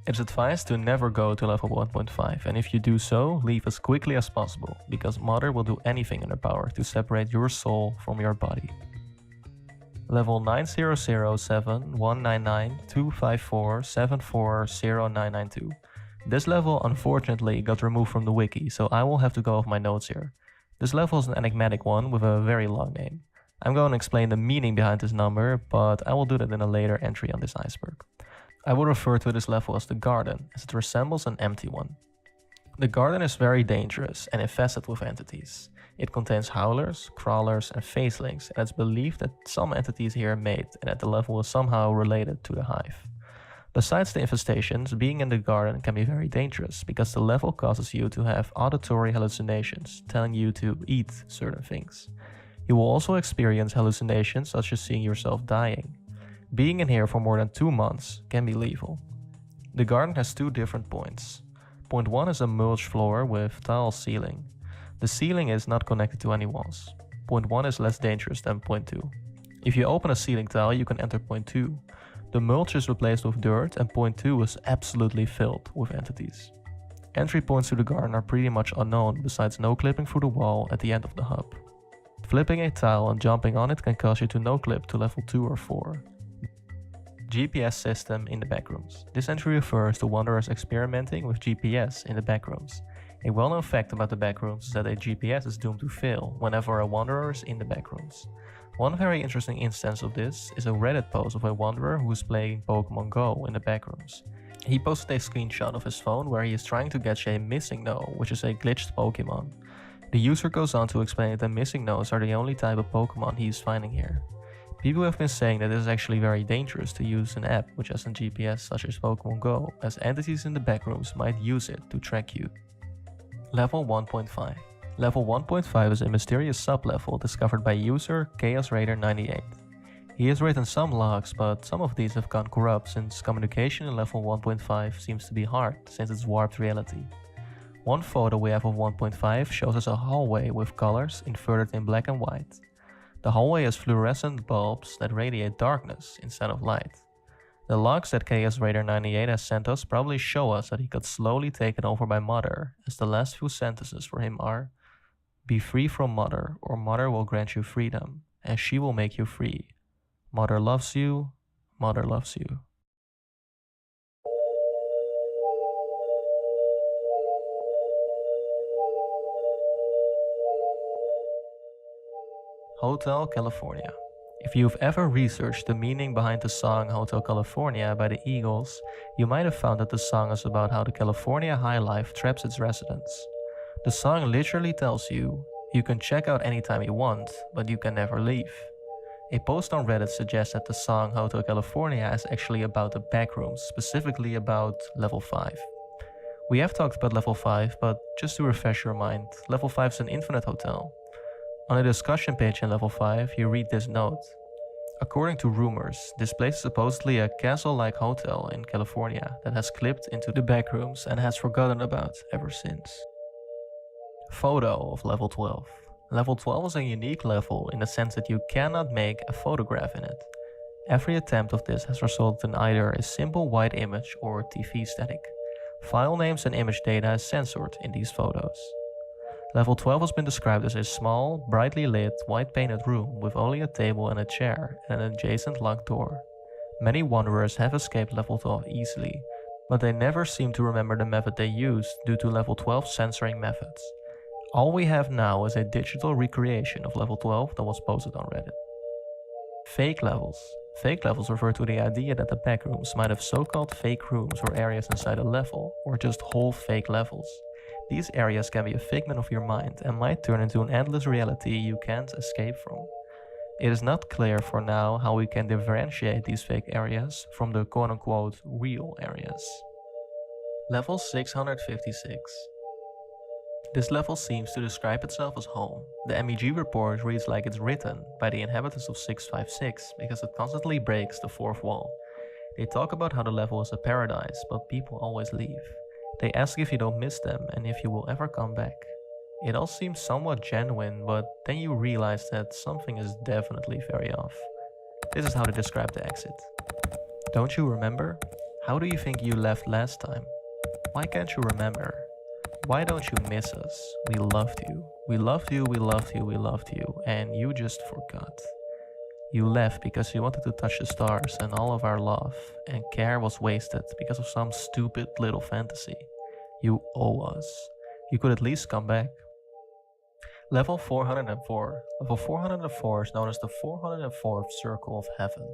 It's advised to never go to level 1.5, and if you do so, leave as quickly as possible, because Mother will do anything in her power to separate your soul from your body. Level 9007-199-254-740-992. This level unfortunately got removed from the wiki, so I will have to go off my notes here. This level is an enigmatic one with a very long name. I'm going to explain the meaning behind this number, but I will do that in a later entry on this iceberg. I will refer to this level as the Garden, as it resembles an empty one. The Garden is very dangerous and infested with entities. It contains howlers, crawlers and facelings, and it's believed that some entities here mate and that the level is somehow related to the hive. Besides the infestations, being in the Garden can be very dangerous, because the level causes you to have auditory hallucinations, telling you to eat certain things. You will also experience hallucinations such as seeing yourself dying. Being in here for more than 2 months can be lethal. The Garden has 2 different points. Point 1 is a mulch floor with tile ceiling. The ceiling is not connected to any walls. Point 1 is less dangerous than point 2. If you open a ceiling tile, you can enter point 2. The mulch is replaced with dirt and point 2 is absolutely filled with entities. Entry points to the Garden are pretty much unknown, besides no clipping through the wall at the end of the hub. Flipping a tile and jumping on it can cause you to no clip to level 2 or 4. GPS system in the backrooms. This entry refers to wanderers experimenting with GPS in the backrooms. A well-known fact about the backrooms is that a GPS is doomed to fail whenever a wanderer is in the backrooms. One very interesting instance of this is a Reddit post of a wanderer who is playing Pokemon Go in the backrooms. He posted a screenshot of his phone where he is trying to catch a missing no, which is a glitched Pokemon. The user goes on to explain that the missing no's are the only type of Pokemon he is finding here. People have been saying that it is actually very dangerous to use an app which has a GPS such as Pokemon Go, as entities in the backrooms might use it to track you. Level 1.5. Level 1.5 is a mysterious sublevel discovered by user ChaosRaider98. He has written some logs, but some of these have gone corrupt since communication in level 1.5 seems to be hard since it's warped reality. One photo we have of 1.5 shows us a hallway with colors inverted in black and white. The hallway has fluorescent bulbs that radiate darkness instead of light. The logs that ChaosRaider98 has sent us probably show us that he got slowly taken over by Mother, as the last few sentences for him are: "Be free from Mother, or Mother will grant you freedom, and she will make you free. Mother loves you, Mother loves you." Hotel California. If you've ever researched the meaning behind the song Hotel California by the Eagles, you might have found that the song is about how the California high life traps its residents. The song literally tells you, you can check out anytime you want, but you can never leave. A post on Reddit suggests that the song Hotel California is actually about the backrooms, specifically about level 5. We have talked about level 5, but just to refresh your mind, level 5 is an infinite hotel. On the discussion page in level 5, you read this note. According to rumors, this place is supposedly a castle-like hotel in California that has clipped into the backrooms and has forgotten about ever since. Photo of level 12. Level 12 is a unique level in the sense that you cannot make a photograph in it. Every attempt of this has resulted in either a simple white image or TV static. File names and image data is censored in these photos. Level 12 has been described as a small, brightly lit, white painted room with only a table and a chair and an adjacent locked door. Many wanderers have escaped level 12 easily, but they never seem to remember the method they used due to level 12 censoring methods. All we have now is a digital recreation of level 12 that was posted on Reddit. Fake levels. Fake levels refer to the idea that the backrooms might have so-called fake rooms or areas inside a level, or just whole fake levels. These areas can be a figment of your mind and might turn into an endless reality you can't escape from. It is not clear for now how we can differentiate these fake areas from the quote-unquote real areas. Level 656. This level seems to describe itself as home. The MEG report reads like it's written by the inhabitants of 656 because it constantly breaks the fourth wall. They talk about how the level is a paradise, but people always leave. They ask if you don't miss them and if you will ever come back. It all seems somewhat genuine, but then you realize that something is definitely very off. This is how they describe the exit. Don't you remember? How do you think you left last time? Why can't you remember? Why don't you miss us? We loved you. We loved you, we loved you, we loved you, and you just forgot. You left because you wanted to touch the stars and all of our love, and care was wasted because of some stupid little fantasy. You owe us. You could at least come back. Level 404. Level 404 is known as the 404th Circle of Heaven.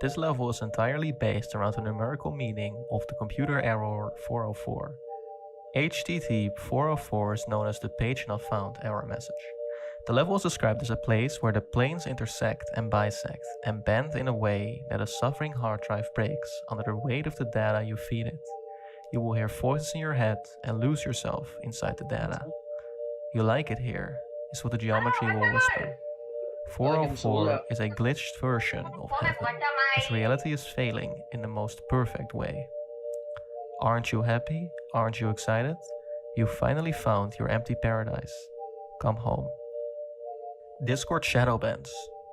This level is entirely based around the numerical meaning of the computer error 404. HTTP 404 is known as the page not found error message. The level is described as a place where the planes intersect and bisect and bend in a way that a suffering hard drive breaks under the weight of the data you feed it. You will hear voices in your head and lose yourself inside the data. You like it here, is what the geometry will whisper. 404 is a glitched version of heaven, as reality is failing in the most perfect way. Aren't you happy? Aren't you excited? You finally found your empty paradise. Come home. Discord shadowbans.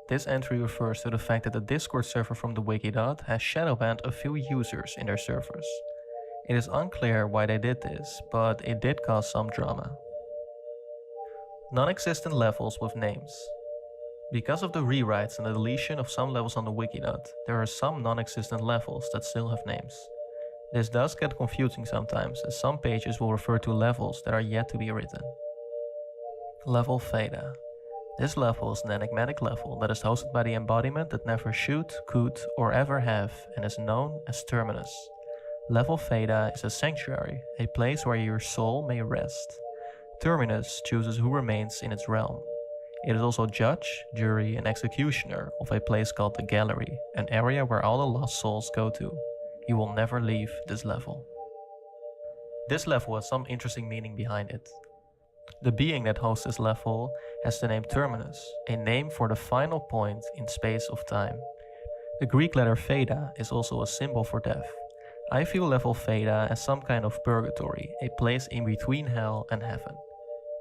This entry refers to the fact that the Discord server from the Wikidot has shadowbanned a few users in their servers. It is unclear why they did this, but it did cause some drama. Non-existent levels with names. Because of the rewrites and the deletion of some levels on the Wikidot, there are some non-existent levels that still have names. This does get confusing sometimes, as some pages will refer to levels that are yet to be written. Level Theta. This level is an enigmatic level that is hosted by the embodiment that never should, could, or ever have, and is known as Terminus. Level Theta is a sanctuary, a place where your soul may rest. Terminus chooses who remains in its realm. It is also judge, jury, and executioner of a place called the Gallery, an area where all the lost souls go to. You will never leave this level. This level has some interesting meaning behind it. The being that hosts this level has the name Terminus, a name for the final point in space of time. The Greek letter theta is also a symbol for death. I feel level theta as some kind of purgatory, a place in between hell and heaven.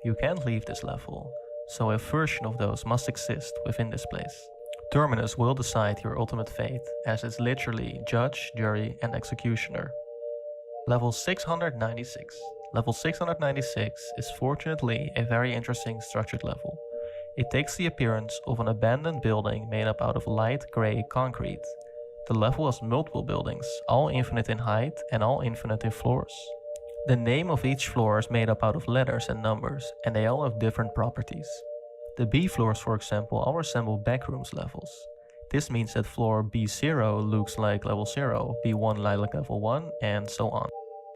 You can't leave this level, so a version of those must exist within this place. Terminus will decide your ultimate fate, as it's literally judge, jury, and executioner. Level 696. Level 696 is fortunately a very interesting structured level. It takes the appearance of an abandoned building made up out of light grey concrete. The level has multiple buildings, all infinite in height and all infinite in floors. The name of each floor is made up out of letters and numbers, and they all have different properties. The B floors, for example, all resemble backrooms levels. This means that floor B0 looks like level 0, B1 like level 1, and so on.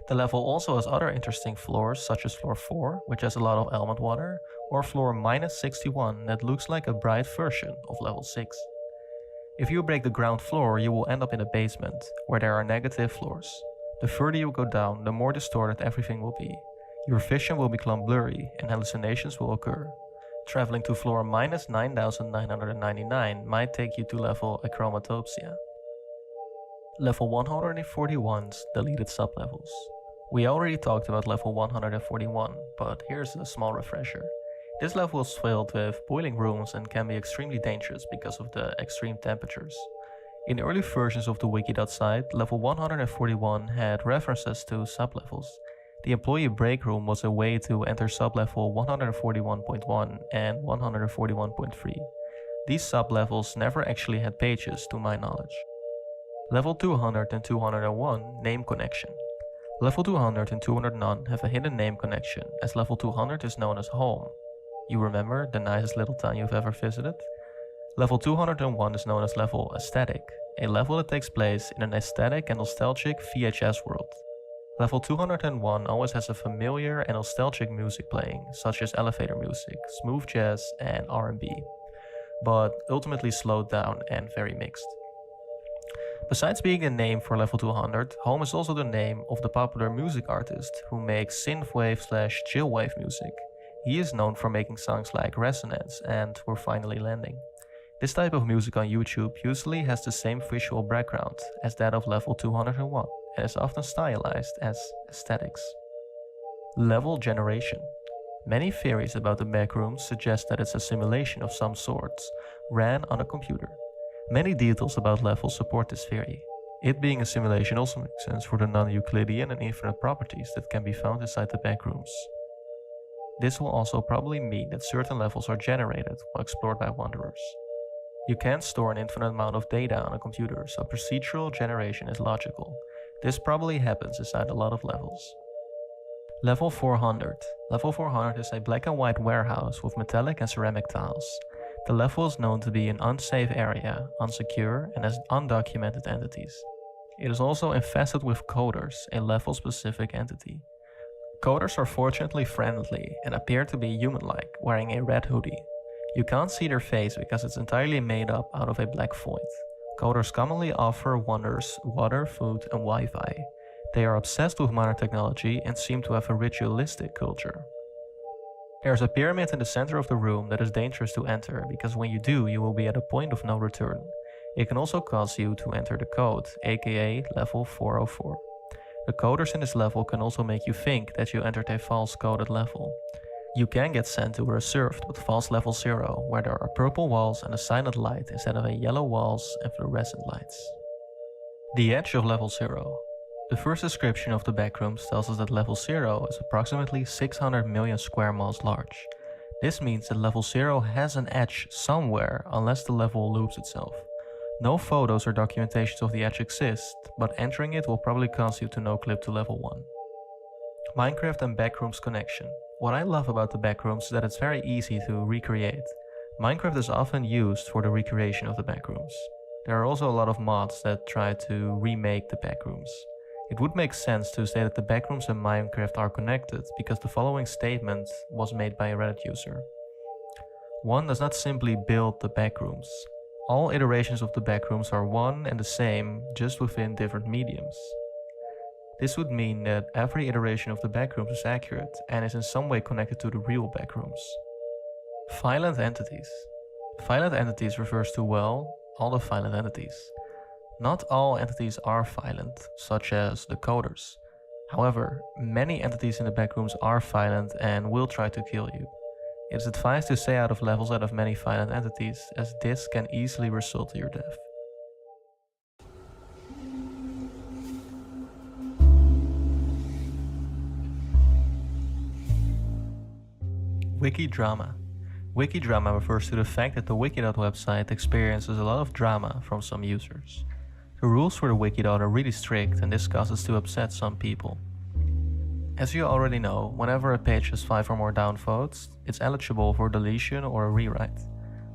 The level also has other interesting floors, such as floor 4, which has a lot of element water, or floor -61 that looks like a bright version of level 6. If you break the ground floor, you will end up in a basement, where there are negative floors. The further you go down, the more distorted everything will be. Your vision will become blurry, and hallucinations will occur. Traveling to floor -9999 might take you to level achromatopsia. Level 141's deleted sublevels. We already talked about level 141, but here's a small refresher. This level is filled with boiling rooms and can be extremely dangerous because of the extreme temperatures. In early versions of the Wikidot site, level 141 had references to sublevels. The employee break room was a way to enter sublevel 141.1 and 141.3. These sublevels never actually had pages to my knowledge. Level 200 and 201 name connection. Level 200 and 201 have a hidden name connection, as level 200 is known as home. You remember the nicest little town you've ever visited? Level 201 is known as level aesthetic, a level that takes place in an aesthetic and nostalgic VHS world. Level 201 always has a familiar and nostalgic music playing, such as elevator music, smooth jazz, and R&B, but ultimately slowed down and very mixed. Besides being the name for level 200, Home is also the name of the popular music artist who makes synthwave/chillwave music. He is known for making songs like Resonance and We're Finally Landing. This type of music on YouTube usually has the same visual background as that of level 201 and is often stylized as aesthetics. Level generation. Many theories about the backrooms suggest that it's a simulation of some sorts, ran on a computer. Many details about levels support this theory. It being a simulation also makes sense for the non-Euclidean and infinite properties that can be found inside the backrooms. This will also probably mean that certain levels are generated while explored by wanderers. You can't store an infinite amount of data on a computer, so procedural generation is logical. This probably happens inside a lot of levels. Level 400. Level 400 is a black and white warehouse with metallic and ceramic tiles. The level is known to be an unsafe area, unsecure, and has undocumented entities. It is also infested with coders, a level-specific entity. Coders are fortunately friendly and appear to be human-like, wearing a red hoodie. You can't see their face because it's entirely made up out of a black void. Coders commonly offer wanderers water, food, and Wi-Fi. They are obsessed with modern technology and seem to have a ritualistic culture. There's a pyramid in the center of the room that is dangerous to enter because when you do, you will be at a point of no return. It can also cause you to enter the code, aka level 404. The coders in this level can also make you think that you entered a false coded level. You can get sent to a reserved but false level 0, where there are purple walls and a silent light instead of a yellow walls and fluorescent lights. The edge of level 0. The first description of the backrooms tells us that level 0 is approximately 600 million square miles large. This means that level 0 has an edge somewhere unless the level loops itself. No photos or documentations of the edge exist, but entering it will probably cause you to no-clip to level 1. Minecraft and backrooms connection. What I love about the backrooms is that it's very easy to recreate. Minecraft is often used for the recreation of the backrooms. There are also a lot of mods that try to remake the backrooms. It would make sense to say that the backrooms in Minecraft are connected because the following statement was made by a Reddit user. One does not simply build the backrooms. All iterations of the backrooms are one and the same, just within different mediums. This would mean that every iteration of the backrooms is accurate and is in some way connected to the real backrooms. Violent entities. Violent entities refers to, well, all the violent entities. Not all entities are violent, such as the coders. However, many entities in the backrooms are violent and will try to kill you. It is advised to stay out of levels out of many violent entities, as this can easily result in your death. Wiki drama. Wiki drama refers to the fact that the Wikidot website experiences a lot of drama from some users. The rules for the Wikidot are really strict and this causes to upset some people. As you already know, whenever a page has 5 or more downvotes, it's eligible for deletion or a rewrite.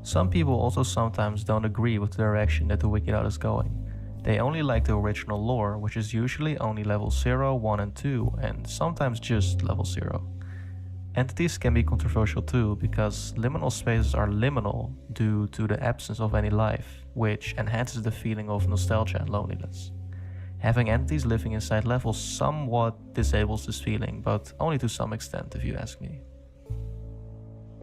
Some people also sometimes don't agree with the direction that the Wikidot is going. They only like the original lore, which is usually only level 0, 1 and 2, and sometimes just level 0. Entities can be controversial too, because liminal spaces are liminal due to the absence of any life, which enhances the feeling of nostalgia and loneliness. Having entities living inside levels somewhat disables this feeling, but only to some extent if you ask me.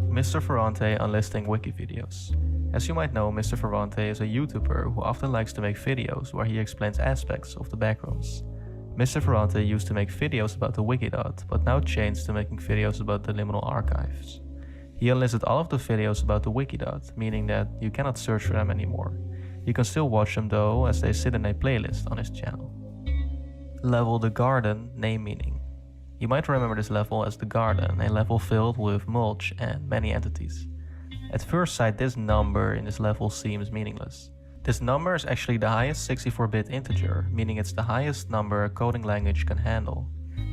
Mr. Ferrante unlisting wiki videos. As you might know, Mr. Ferrante is a YouTuber who often likes to make videos where he explains aspects of the backrooms. Mr. Ferrante used to make videos about the Wikidot, but now changed to making videos about the liminal archives. He unlisted all of the videos about the Wikidot, meaning that you cannot search for them anymore. You can still watch them though, as they sit in a playlist on his channel. Level The Garden, name meaning. You might remember this level as The Garden, a level filled with mulch and many entities. At first sight, this number in this level seems meaningless. This number is actually the highest 64-bit integer, meaning it's the highest number a coding language can handle.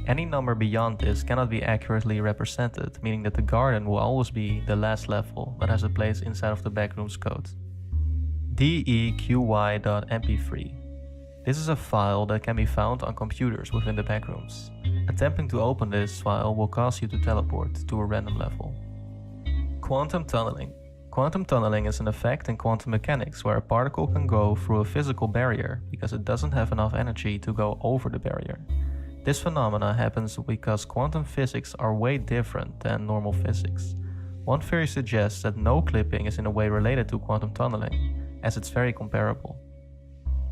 Any number beyond this cannot be accurately represented, meaning that the garden will always be the last level that has a place inside of the backroom's code. deqy.mp3. This is a file that can be found on computers within the backrooms. Attempting to open this file will cause you to teleport to a random level. Quantum tunneling. Quantum tunneling is an effect in quantum mechanics where a particle can go through a physical barrier because it doesn't have enough energy to go over the barrier. This phenomena happens because quantum physics are way different than normal physics. One theory suggests that no clipping is in a way related to quantum tunneling, as it's very comparable.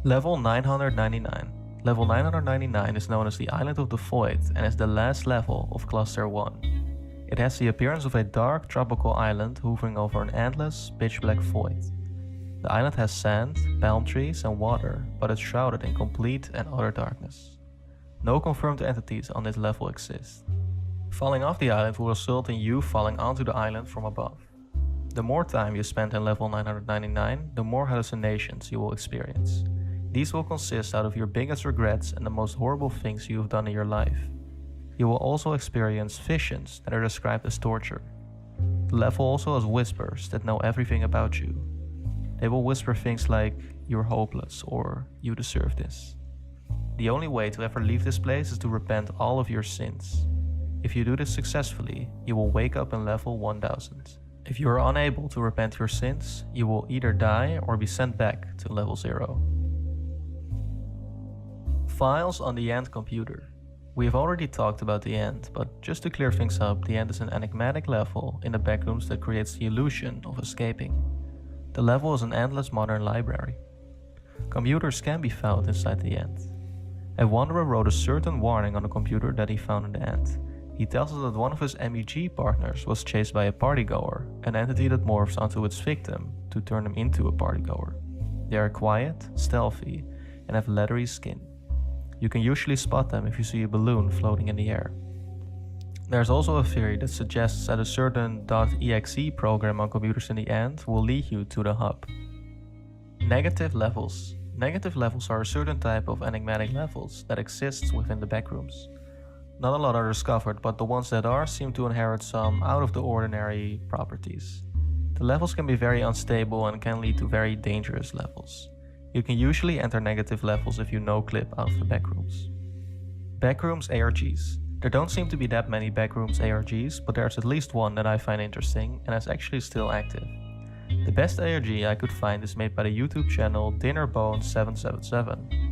Level 999. Level 999 is known as the Island of the Void and is the last level of Cluster 1. It has the appearance of a dark tropical island hovering over an endless, pitch-black void. The island has sand, palm trees and water, but is shrouded in complete and utter darkness. No confirmed entities on this level exist. Falling off the island will result in you falling onto the island from above. The more time you spend in level 999, the more hallucinations you will experience. These will consist out of your biggest regrets and the most horrible things you have done in your life. You will also experience visions that are described as torture. The level also has whispers that know everything about you. They will whisper things like, "You're hopeless" or "You deserve this." The only way to ever leave this place is to repent all of your sins. If you do this successfully, you will wake up in level 1000. If you are unable to repent your sins, you will either die or be sent back to level 0. Files on the End computer. We have already talked about the End, but just to clear things up, the End is an enigmatic level in the backrooms that creates the illusion of escaping. The level is an endless modern library. Computers can be found inside the End. A wanderer wrote a certain warning on a computer that he found in the End. He tells us that one of his MEG partners was chased by a partygoer, an entity that morphs onto its victim to turn them into a partygoer. They are quiet, stealthy, and have leathery skin. You can usually spot them if you see a balloon floating in the air. There's also a theory that suggests that a certain .exe program on computers in the End will lead you to the hub. Negative levels. Negative levels are a certain type of enigmatic levels that exists within the backrooms. Not a lot are discovered, but the ones that are seem to inherit some out-of-the-ordinary properties. The levels can be very unstable and can lead to very dangerous levels. You can usually enter negative levels if you no-clip out of the backrooms. Backrooms ARGs. There don't seem to be that many backrooms ARGs, but there's at least one that I find interesting and is actually still active. The best ARG I could find is made by the YouTube channel Dinnerbone777.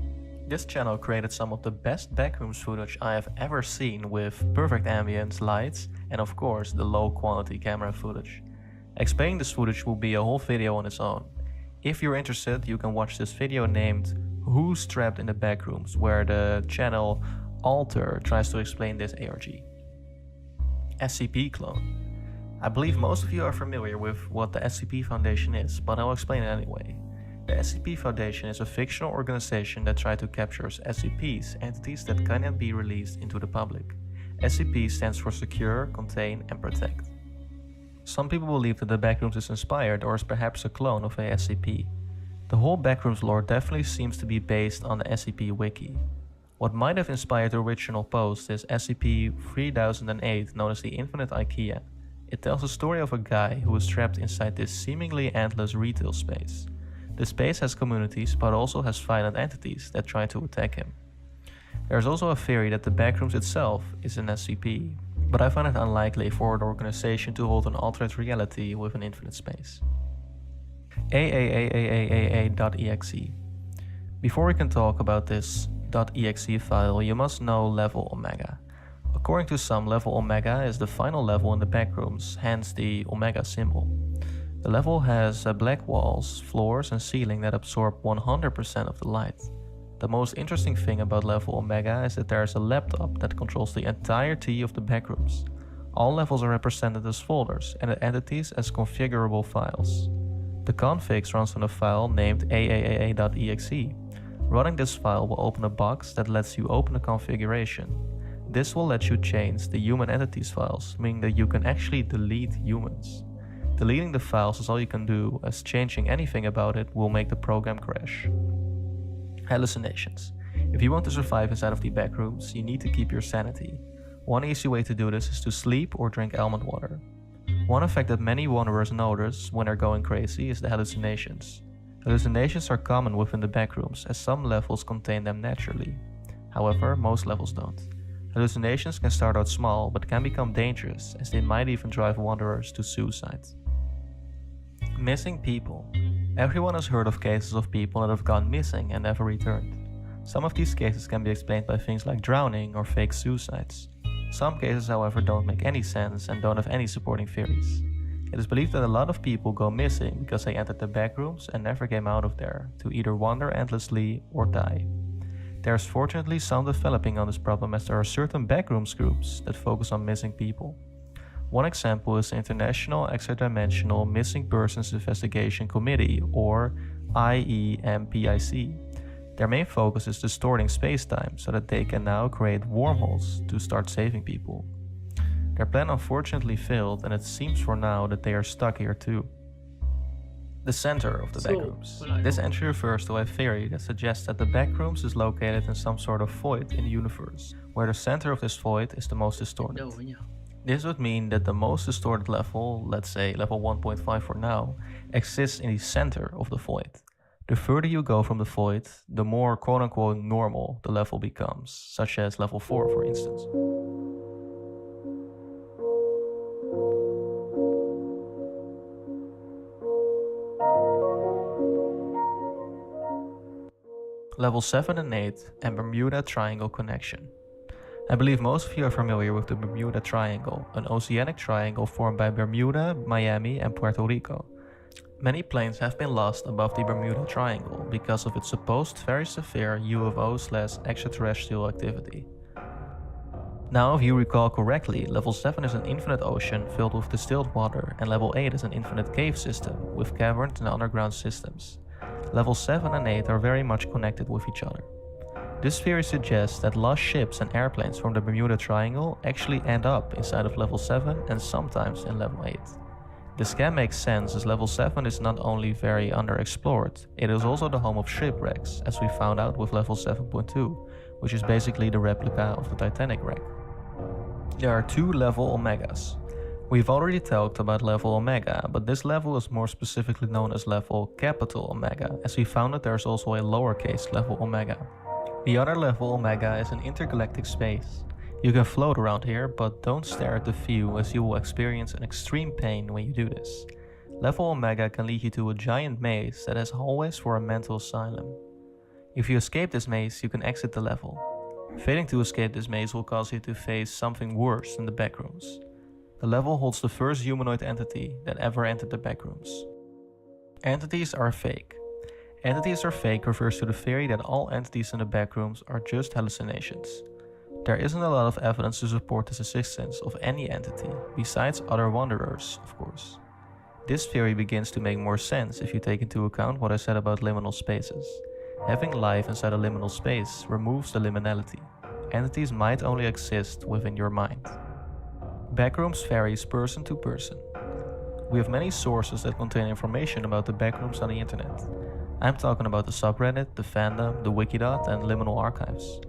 This channel created some of the best backrooms footage I have ever seen with perfect ambience, lights, and of course the low quality camera footage. Explaining this footage will be a whole video on its own. If you're interested, you can watch this video named Who's Trapped in the Backrooms, where the channel Alter tries to explain this ARG. SCP clone. I believe most of you are familiar with what the SCP Foundation is, but I'll explain it anyway. The SCP Foundation is a fictional organization that tries to capture SCPs, entities that cannot be released into the public. SCP stands for Secure, Contain, and Protect. Some people believe that the Backrooms is inspired or is perhaps a clone of a SCP. The whole Backrooms lore definitely seems to be based on the SCP Wiki. What might have inspired the original post is SCP-3008, known as the Infinite IKEA. It tells the story of a guy who is trapped inside this seemingly endless retail space. The space has communities, but also has violent entities that try to attack him. There is also a theory that the Backrooms itself is an SCP, but I find it unlikely for an organization to hold an alternate reality with an infinite space. AAAAAA.exe. Before we can talk about this .exe file, you must know level Omega. According to some, level Omega is the final level in the Backrooms, hence the Omega symbol. The level has black walls, floors and ceiling that absorb 100% of the light. The most interesting thing about level Omega is that there is a laptop that controls the entirety of the Backrooms. All levels are represented as folders and the entities as configurable files. The configs runs on a file named AAAA.exe. Running this file will open a box that lets you open a configuration. This will let you change the human entities files, meaning that you can actually delete humans. Deleting the files is all you can do, as changing anything about it will make the program crash. Hallucinations. If you want to survive inside of the Backrooms, you need to keep your sanity. One easy way to do this is to sleep or drink almond water. One effect that many wanderers notice when they're going crazy is the hallucinations. Hallucinations are common within the backrooms as some levels contain them naturally. However, most levels don't. Hallucinations can start out small but can become dangerous as they might even drive wanderers to suicide. Missing people. Everyone has heard of cases of people that have gone missing and never returned. Some of these cases can be explained by things like drowning or fake suicides. Some cases, however, don't make any sense and don't have any supporting theories. It is believed that a lot of people go missing because they entered the backrooms and never came out of there, to either wander endlessly or die. There is fortunately some developing on this problem as there are certain backrooms groups that focus on missing people. One example is the International Extradimensional Missing Persons Investigation Committee, or IEMPIC. Their main focus is distorting space-time so that they can now create wormholes to start saving people. Their plan unfortunately failed, and it seems for now that they are stuck here too. The center of the backrooms. This entry refers to a theory that suggests that the backrooms is located in some sort of void in the universe, where the center of this void is the most distorted. This would mean that the most distorted level, let's say level 1.5 for now, exists in the center of the void. The further you go from the void, the more quote-unquote normal the level becomes, such as level 4 for instance. Level 7 and 8 and Bermuda Triangle Connection. I believe most of you are familiar with the Bermuda Triangle, an oceanic triangle formed by Bermuda, Miami and Puerto Rico. Many planes have been lost above the Bermuda Triangle because of its supposed very severe UFO/extraterrestrial activity. Now, if you recall correctly, level 7 is an infinite ocean filled with distilled water, and level 8 is an infinite cave system with caverns and underground systems. Level 7 and 8 are very much connected with each other. This theory suggests that lost ships and airplanes from the Bermuda Triangle actually end up inside of level 7 and sometimes in level 8. This can make sense as level 7 is not only very underexplored, it is also the home of shipwrecks, as we found out with level 7.2, which is basically the replica of the Titanic wreck. There are two level omegas. We've already talked about level omega, but this level is more specifically known as level capital omega, as we found that there's also a lowercase level omega. The other level omega is an intergalactic space. You can float around here, but don't stare at the view as you will experience an extreme pain when you do this. Level omega can lead you to a giant maze that has hallways for a mental asylum. If you escape this maze, you can exit the level. Failing to escape this maze will cause you to face something worse than the backrooms. The level holds the first humanoid entity that ever entered the backrooms. Entities are fake. Entities are fake refers to the theory that all entities in the backrooms are just hallucinations. There isn't a lot of evidence to support this existence of any entity, besides other wanderers, of course. This theory begins to make more sense if you take into account what I said about liminal spaces. Having life inside a liminal space removes the liminality. Entities might only exist within your mind. Backrooms varies person to person. We have many sources that contain information about the backrooms on the internet. I'm talking about the subreddit, the fandom, the wikidot, and liminal archives.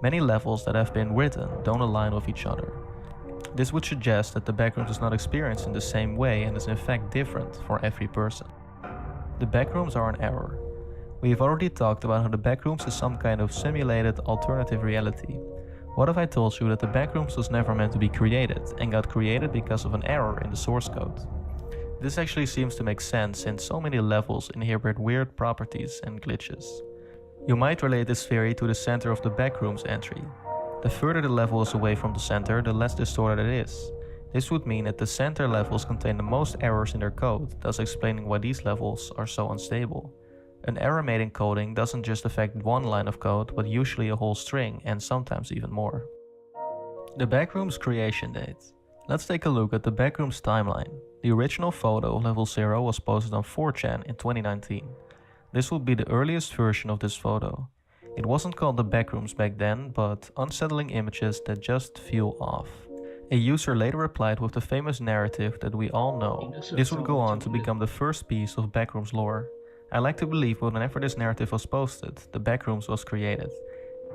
Many levels that have been written don't align with each other. This would suggest that the backrooms is not experienced in the same way and is in fact different for every person. The backrooms are an error. We have already talked about how the backrooms is some kind of simulated alternative reality. What if I told you that the backrooms was never meant to be created and got created because of an error in the source code? This actually seems to make sense since so many levels inherit weird properties and glitches. You might relate this theory to the center of the backrooms entry. The further the level is away from the center, the less distorted it is. This would mean that the center levels contain the most errors in their code, thus explaining why these levels are so unstable. An error made in coding doesn't just affect one line of code, but usually a whole string and sometimes even more. The backrooms creation date. Let's take a look at the backrooms timeline. The original photo of level 0 was posted on 4chan in 2019. This would be the earliest version of this photo. It wasn't called the backrooms back then, but unsettling images that just feel off. A user later replied with the famous narrative that we all know. This would go on to become the first piece of backrooms lore. I like to believe that whenever this narrative was posted, the backrooms was created.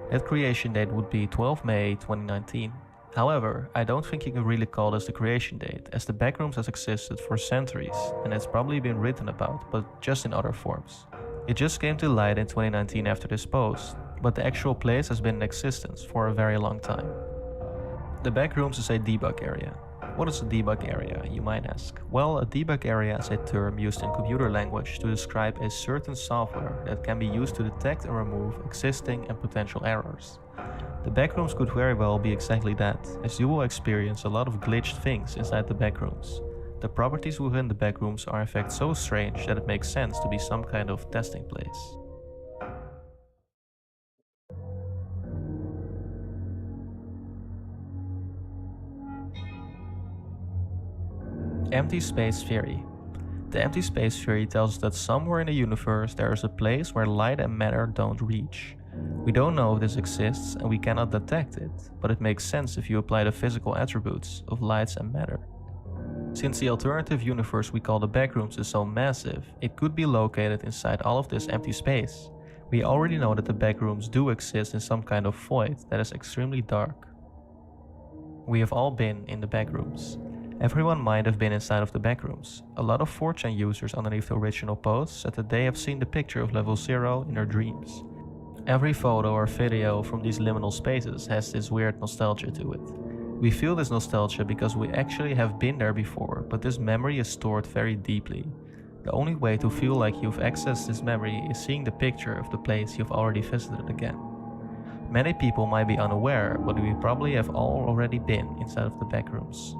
That creation date would be 12 May 2019. However, I don't think you can really call this the creation date, as the backrooms has existed for centuries and it's probably been written about, but just in other forms. It just came to light in 2019 after this post, but the actual place has been in existence for a very long time. The backrooms is a debug area. What is a debug area, you might ask? Well, a debug area is a term used in computer language to describe a certain software that can be used to detect and remove existing and potential errors. The backrooms could very well be exactly that, as you will experience a lot of glitched things inside the backrooms. The properties within the backrooms are in fact so strange that it makes sense to be some kind of testing place. Empty space theory. The empty space theory tells us that somewhere in the universe there is a place where light and matter don't reach. We don't know if this exists and we cannot detect it, but it makes sense if you apply the physical attributes of lights and matter. Since the alternative universe we call the backrooms is so massive, it could be located inside all of this empty space. We already know that the backrooms do exist in some kind of void that is extremely dark. We have all been in the backrooms. Everyone might have been inside of the backrooms. A lot of 4chan users underneath the original post said that they have seen the picture of level 0 in their dreams. Every photo or video from these liminal spaces has this weird nostalgia to it. We feel this nostalgia because we actually have been there before, but this memory is stored very deeply. The only way to feel like you've accessed this memory is seeing the picture of the place you've already visited again. Many people might be unaware, but we probably have all already been inside of the backrooms.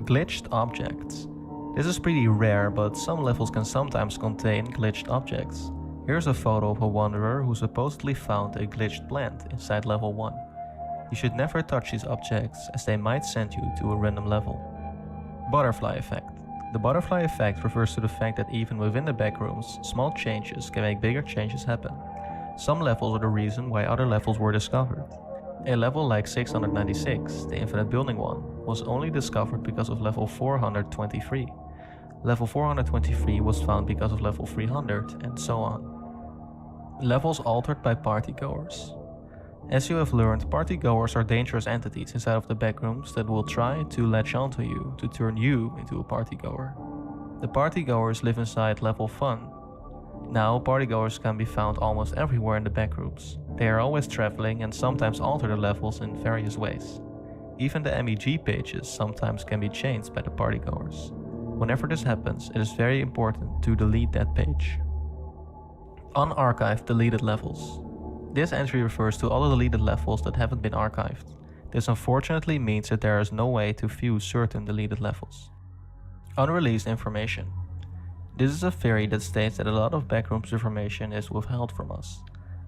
Glitched objects. This is pretty rare, but some levels can sometimes contain glitched objects. Here's a photo of a wanderer who supposedly found a glitched plant inside level 1. You should never touch these objects, as they might send you to a random level. Butterfly effect. The butterfly effect refers to the fact that even within the backrooms, small changes can make bigger changes happen. Some levels are the reason why other levels were discovered. A level like 696, the infinite building one, was only discovered because of level 423. Level 423 was found because of level 300, and so on. Levels altered by partygoers. As you have learned, partygoers are dangerous entities inside of the backrooms that will try to latch onto you to turn you into a partygoer. The partygoers live inside level fun. Now, partygoers can be found almost everywhere in the backrooms. They are always traveling and sometimes alter the levels in various ways. Even the MEG pages sometimes can be changed by the partygoers. Whenever this happens, it is very important to delete that page. Unarchived deleted levels. This entry refers to all the deleted levels that haven't been archived. This unfortunately means that there is no way to view certain deleted levels. Unreleased information. This is a theory that states that a lot of backrooms information is withheld from us.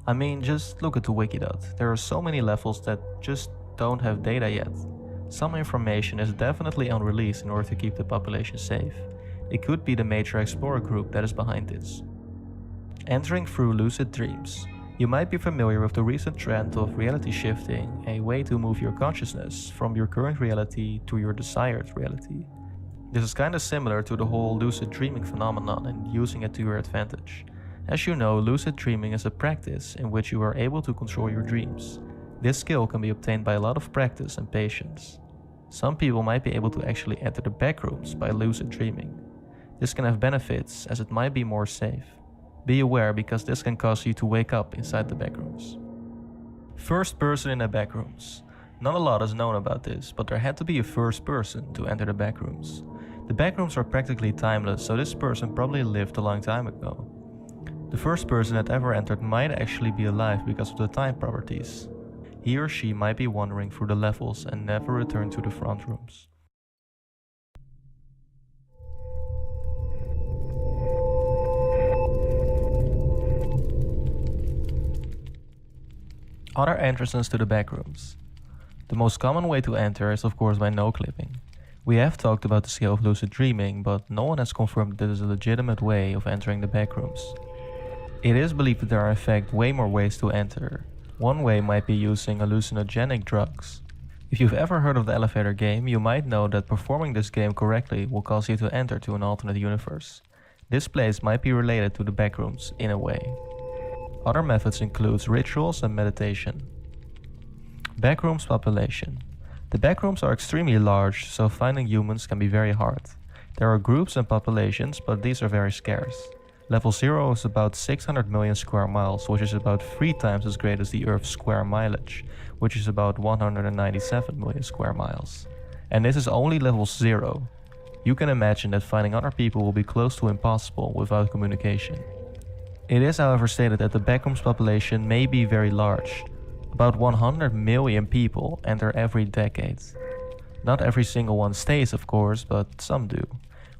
I mean, just look at the Wikidot. There are so many levels that just don't have data yet. Some information is definitely unreleased in order to keep the population safe. It could be the Major Explorer group that is behind this. Entering through lucid dreams. You might be familiar with the recent trend of reality shifting, a way to move your consciousness from your current reality to your desired reality. This is kinda similar to the whole lucid dreaming phenomenon and using it to your advantage. As you know, lucid dreaming is a practice in which you are able to control your dreams. This skill can be obtained by a lot of practice and patience. Some people might be able to actually enter the backrooms by lucid dreaming. This can have benefits as it might be more safe. Be aware because this can cause you to wake up inside the backrooms. First person in the backrooms. Not a lot is known about this, but there had to be a first person to enter the backrooms. The backrooms are practically timeless, so this person probably lived a long time ago. The first person that ever entered might actually be alive because of the time properties. He or she might be wandering through the levels and never return to the front rooms. Other entrances to the backrooms. The most common way to enter is of course by no-clipping. We have talked about the scale of lucid dreaming, but no one has confirmed that this is a legitimate way of entering the backrooms. It is believed that there are in fact way more ways to enter. One way might be using hallucinogenic drugs. If you've ever heard of the elevator game, you might know that performing this game correctly will cause you to enter to an alternate universe. This place might be related to the backrooms in a way. Other methods include rituals and meditation. Backrooms population. The backrooms are extremely large, so finding humans can be very hard. There are groups and populations, but these are very scarce. Level 0 is about 600 million square miles, which is about 3 times as great as the Earth's square mileage, which is about 197 million square miles. And this is only level 0. You can imagine that finding other people will be close to impossible without communication. It is however stated that the backroom's population may be very large. About 100 million people enter every decade. Not every single one stays, of course, but some do.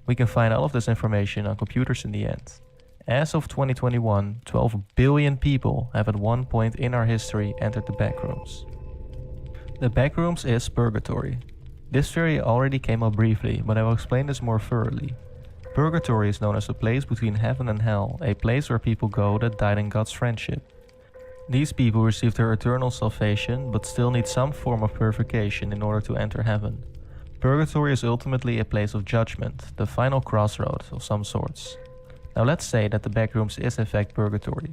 We can find all of this information on computers in the end. As of 2021, 12 billion people have at one point in our history entered the backrooms. The backrooms is purgatory. This theory already came up briefly, but I will explain this more thoroughly. Purgatory is known as a place between heaven and hell, a place where people go that died in God's friendship. These people receive their eternal salvation, but still need some form of purification in order to enter heaven. Purgatory is ultimately a place of judgment, the final crossroads of some sorts. Now let's say that the backrooms is in fact purgatory.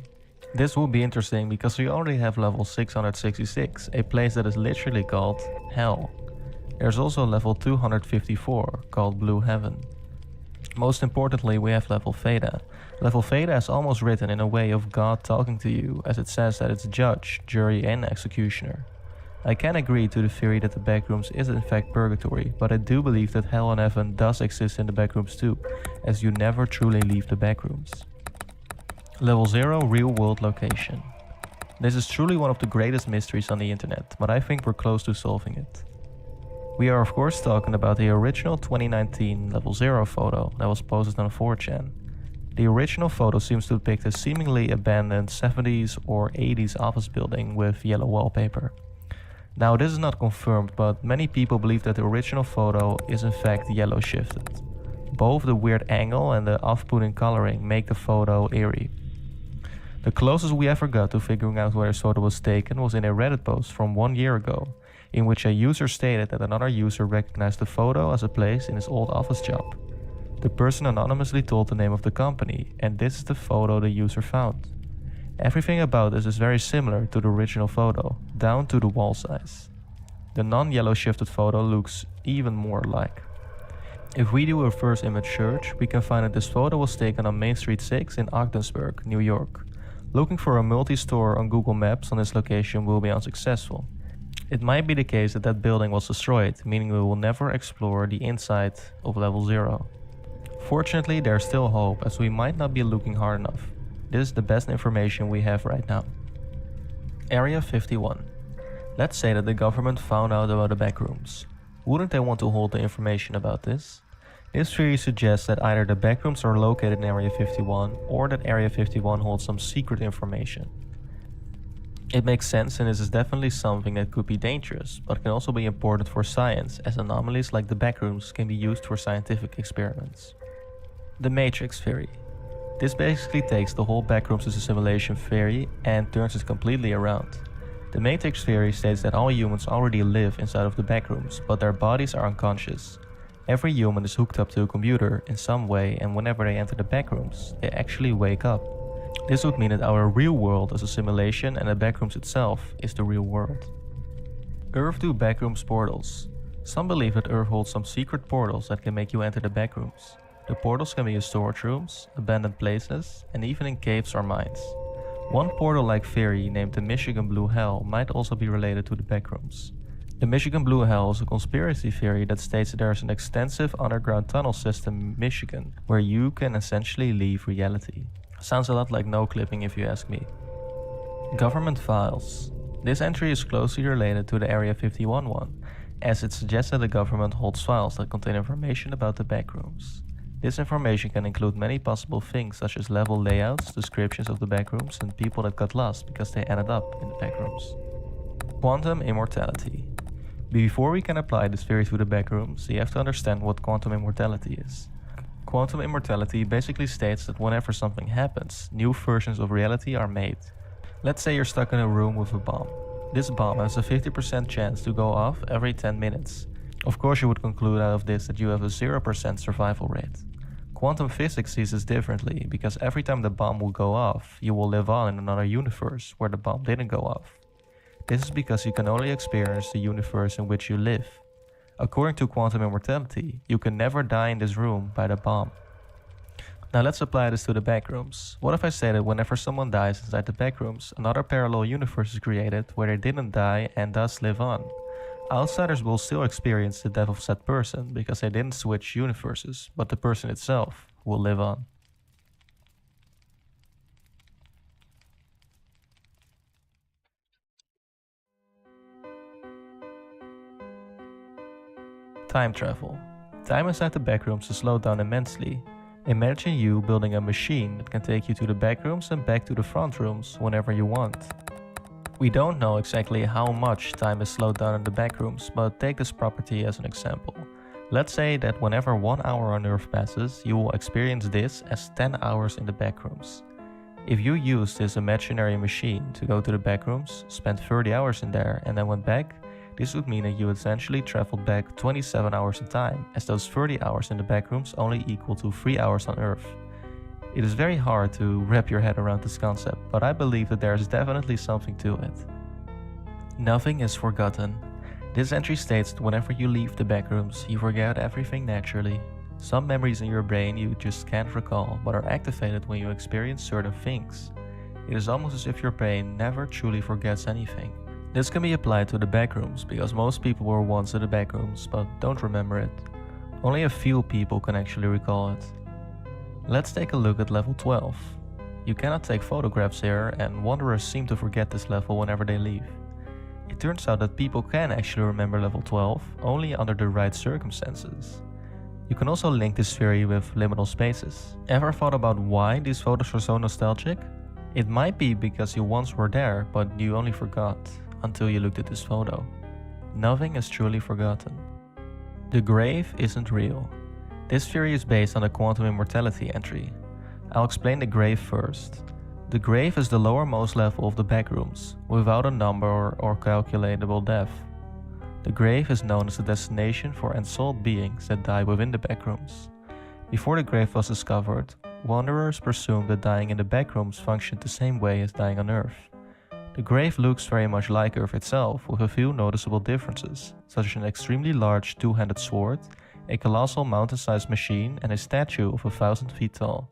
This will be interesting because we already have level 666, a place that is literally called hell. There's also level 254, called Blue Heaven. Most importantly, we have level Theta. Level Theta is almost written in a way of God talking to you, as it says that it's judge, jury and executioner. I can agree to the theory that the backrooms is in fact purgatory, but I do believe that hell and heaven does exist in the backrooms too, as you never truly leave the backrooms. Level 0 Real World Location. This is truly one of the greatest mysteries on the internet, but I think we're close to solving it. We are of course talking about the original 2019 Level 0 photo that was posted on 4chan. The original photo seems to depict a seemingly abandoned 70s or 80s office building with yellow wallpaper. Now this is not confirmed, but many people believe that the original photo is in fact yellow shifted. Both the weird angle and the off-putting coloring make the photo eerie. The closest we ever got to figuring out where this photo was taken was in a Reddit post from 1 year ago, in which a user stated that another user recognized the photo as a place in his old office job. The person anonymously told the name of the company, and this is the photo the user found. Everything about this is very similar to the original photo, down to the wall size. The non-yellow shifted photo looks even more alike. If we do a reverse image search, we can find that this photo was taken on Main Street 6 in Ogdensburg, New York. Looking for a multi-store on Google Maps on this location will be unsuccessful. It might be the case that that building was destroyed, meaning we will never explore the inside of level 0. Fortunately, there's still hope, as we might not be looking hard enough. This is the best information we have right now. Area 51. Let's say that the government found out about the backrooms. Wouldn't they want to hold the information about this? This theory suggests that either the backrooms are located in Area 51 or that Area 51 holds some secret information. It makes sense, and this is definitely something that could be dangerous, but can also be important for science, as anomalies like the backrooms can be used for scientific experiments. The Matrix theory. This basically takes the whole backrooms as a simulation theory and turns it completely around. The Matrix theory states that all humans already live inside of the backrooms, but their bodies are unconscious. Every human is hooked up to a computer in some way, and whenever they enter the backrooms, they actually wake up. This would mean that our real world is a simulation and the backrooms itself is the real world. Earth to backrooms portals. Some believe that Earth holds some secret portals that can make you enter the backrooms. The portals can be in storage rooms, abandoned places, and even in caves or mines. One portal-like theory named the Michigan Blue Hell might also be related to the backrooms. The Michigan Blue Hell is a conspiracy theory that states that there is an extensive underground tunnel system in Michigan where you can essentially leave reality. Sounds a lot like no clipping if you ask me. Government files. This entry is closely related to the Area 51 one, as it suggests that the government holds files that contain information about the backrooms. This information can include many possible things such as level layouts, descriptions of the backrooms, and people that got lost because they ended up in the backrooms. Quantum immortality. Before we can apply this theory to the backrooms, you have to understand what quantum immortality is. Quantum immortality basically states that whenever something happens, new versions of reality are made. Let's say you're stuck in a room with a bomb. This bomb has a 50% chance to go off every 10 minutes. Of course, you would conclude out of this that you have a 0% survival rate. Quantum physics sees this differently, because every time the bomb will go off, you will live on in another universe where the bomb didn't go off. This is because you can only experience the universe in which you live. According to quantum immortality, you can never die in this room by the bomb. Now let's apply this to the backrooms. What if I say that whenever someone dies inside the backrooms, another parallel universe is created where they didn't die and thus live on? Outsiders will still experience the death of said person because they didn't switch universes, but the person itself will live on. Time travel. Time inside the backrooms is slowed down immensely. Imagine you building a machine that can take you to the backrooms and back to the front rooms whenever you want. We don't know exactly how much time is slowed down in the backrooms, but take this property as an example. Let's say that whenever 1 hour on Earth passes, you will experience this as 10 hours in the backrooms. If you use this imaginary machine to go to the backrooms, spent 30 hours in there and then went back, this would mean that you essentially traveled back 27 hours in time, as those 30 hours in the backrooms only equal to 3 hours on Earth. It is very hard to wrap your head around this concept, but I believe that there is definitely something to it. Nothing is forgotten. This entry states that whenever you leave the backrooms, you forget everything naturally. Some memories in your brain you just can't recall, but are activated when you experience certain things. It is almost as if your brain never truly forgets anything. This can be applied to the backrooms because most people were once in the backrooms but don't remember it. Only a few people can actually recall it. Let's take a look at level 12. You cannot take photographs here, and wanderers seem to forget this level whenever they leave. It turns out that people can actually remember level 12 only under the right circumstances. You can also link this theory with liminal spaces. Ever thought about why these photos are so nostalgic? It might be because you once were there, but you only forgot until you looked at this photo. Nothing is truly forgotten. The grave isn't real. This theory is based on the quantum immortality entry. I'll explain the grave first. The grave is the lowermost level of the backrooms, without a number or calculatable depth. The grave is known as the destination for ensouled beings that die within the backrooms. Before the grave was discovered, wanderers presumed that dying in the backrooms functioned the same way as dying on Earth. The grave looks very much like Earth itself, with a few noticeable differences, such as an extremely large two-handed sword, a colossal mountain-sized machine, and a statue of 1,000 feet tall.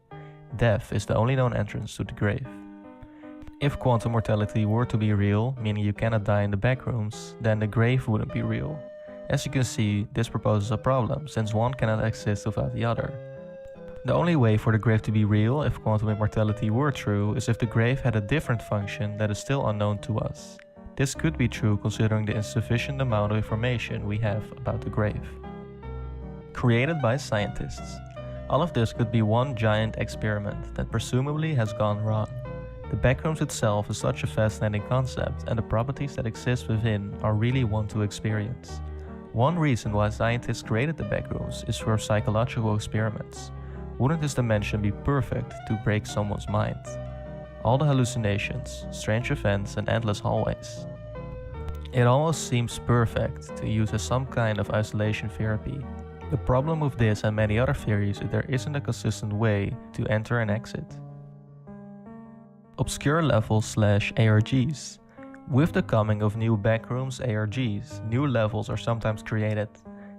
Death is the only known entrance to the grave. If quantum mortality were to be real, meaning you cannot die in the backrooms, then the grave wouldn't be real. As you can see, this proposes a problem, since one cannot exist without the other. The only way for the grave to be real, if quantum immortality were true, is if the grave had a different function that is still unknown to us. This could be true considering the insufficient amount of information we have about the grave. Created by scientists. All of this could be one giant experiment that presumably has gone wrong. The backrooms itself is such a fascinating concept, and the properties that exist within are really one to experience. One reason why scientists created the backrooms is for psychological experiments. Wouldn't this dimension be perfect to break someone's mind? All the hallucinations, strange events, and endless hallways. It almost seems perfect to use as some kind of isolation therapy. The problem with this and many other theories is there isn't a consistent way to enter and exit. Obscure levels / ARGs. With the coming of new backrooms ARGs, new levels are sometimes created.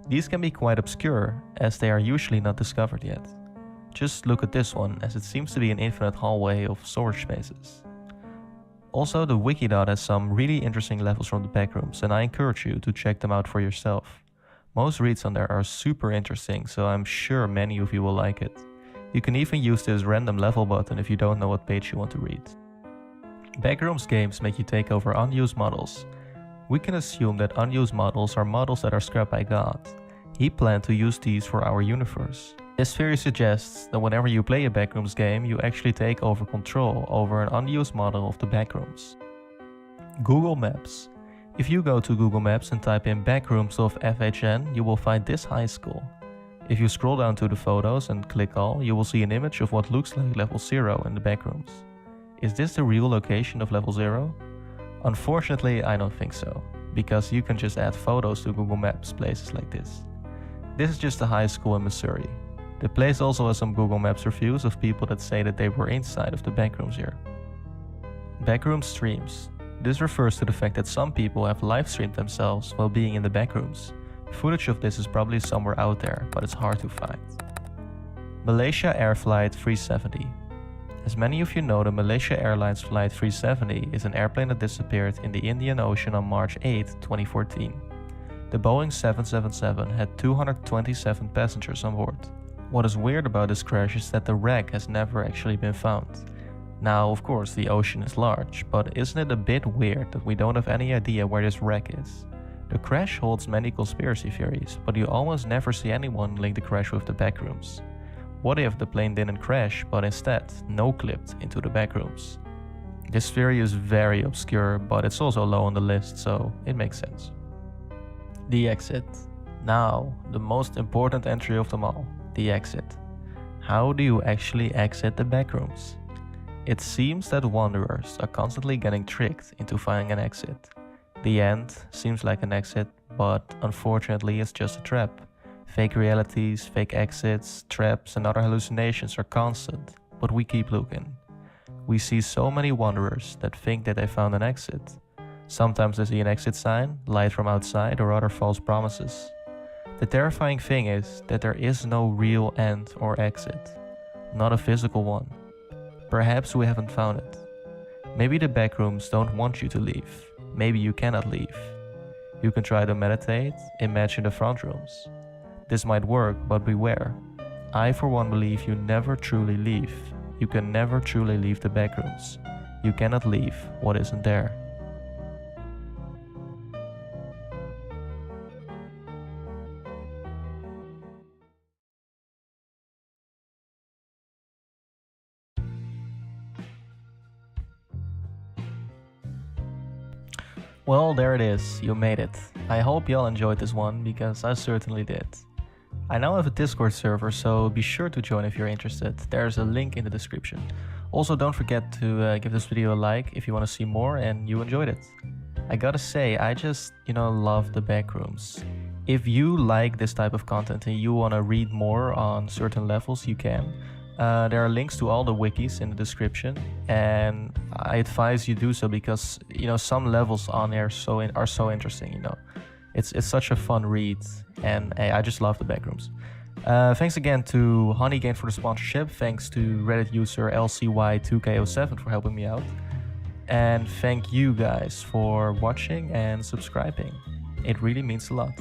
These can be quite obscure, as they are usually not discovered yet. Just look at this one, as it seems to be an infinite hallway of storage spaces. Also, the Wikidot has some really interesting levels from the backrooms, and I encourage you to check them out for yourself. Most reads on there are super interesting, so I'm sure many of you will like it. You can even use this random level button if you don't know what page you want to read. Backrooms games make you take over unused models. We can assume that unused models are models that are scrapped by God. He planned to use these for our universe. This theory suggests that whenever you play a backrooms game, you actually take over control over an unused model of the backrooms. Google Maps. If you go to Google Maps and type in backrooms of FHN, you will find this high school. If you scroll down to the photos and click all, you will see an image of what looks like level 0 in the backrooms. Is this the real location of level 0? Unfortunately, I don't think so, because you can just add photos to Google Maps places like this. This is just a high school in Missouri. The place also has some Google Maps reviews of people that say that they were inside of the backrooms here. Backroom streams. This refers to the fact that some people have live streamed themselves while being in the backrooms. Footage of this is probably somewhere out there, but it's hard to find. Malaysia Air Flight 370. As many of you know, the Malaysia Airlines Flight 370 is an airplane that disappeared in the Indian Ocean on March 8, 2014. The Boeing 777 had 227 passengers on board. What is weird about this crash is that the wreck has never actually been found. Now, of course, the ocean is large, but isn't it a bit weird that we don't have any idea where this wreck is? The crash holds many conspiracy theories, but you almost never see anyone link the crash with the backrooms. What if the plane didn't crash, but instead no-clipped into the backrooms? This theory is very obscure, but it's also low on the list, so it makes sense. The exit. Now, the most important entry of them all, the exit. How do you actually exit the backrooms? It seems that wanderers are constantly getting tricked into finding an exit. The end seems like an exit, but unfortunately it's just a trap. Fake realities, fake exits, traps and other hallucinations are constant, but we keep looking. We see so many wanderers that think that they found an exit. Sometimes they see an exit sign, light from outside, or other false promises. The terrifying thing is that there is no real end or exit, not a physical one. Perhaps we haven't found it. Maybe the backrooms don't want you to leave. Maybe you cannot leave. You can try to meditate, imagine the front rooms. This might work, but beware. I for one believe you never truly leave. You can never truly leave the backrooms. You cannot leave what isn't there. Well, there it is, you made it. I hope y'all enjoyed this one, because I certainly did. I now have a Discord server, so be sure to join if you're interested. There's a link in the description. Also, don't forget to give this video a like if you want to see more and you enjoyed it. I gotta say, I just, love the backrooms. If you like this type of content and you want to read more on certain levels, you can. There are links to all the wikis in the description, and I advise you do so because some levels on there are so interesting. It's such a fun read, and I just love the backrooms. Thanks again to Honeygain for the sponsorship. Thanks to Reddit user LCY2K07 for helping me out, and thank you guys for watching and subscribing. It really means a lot.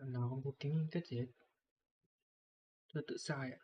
Nó không có ký kết gì hết. Tôi tự sai ạ.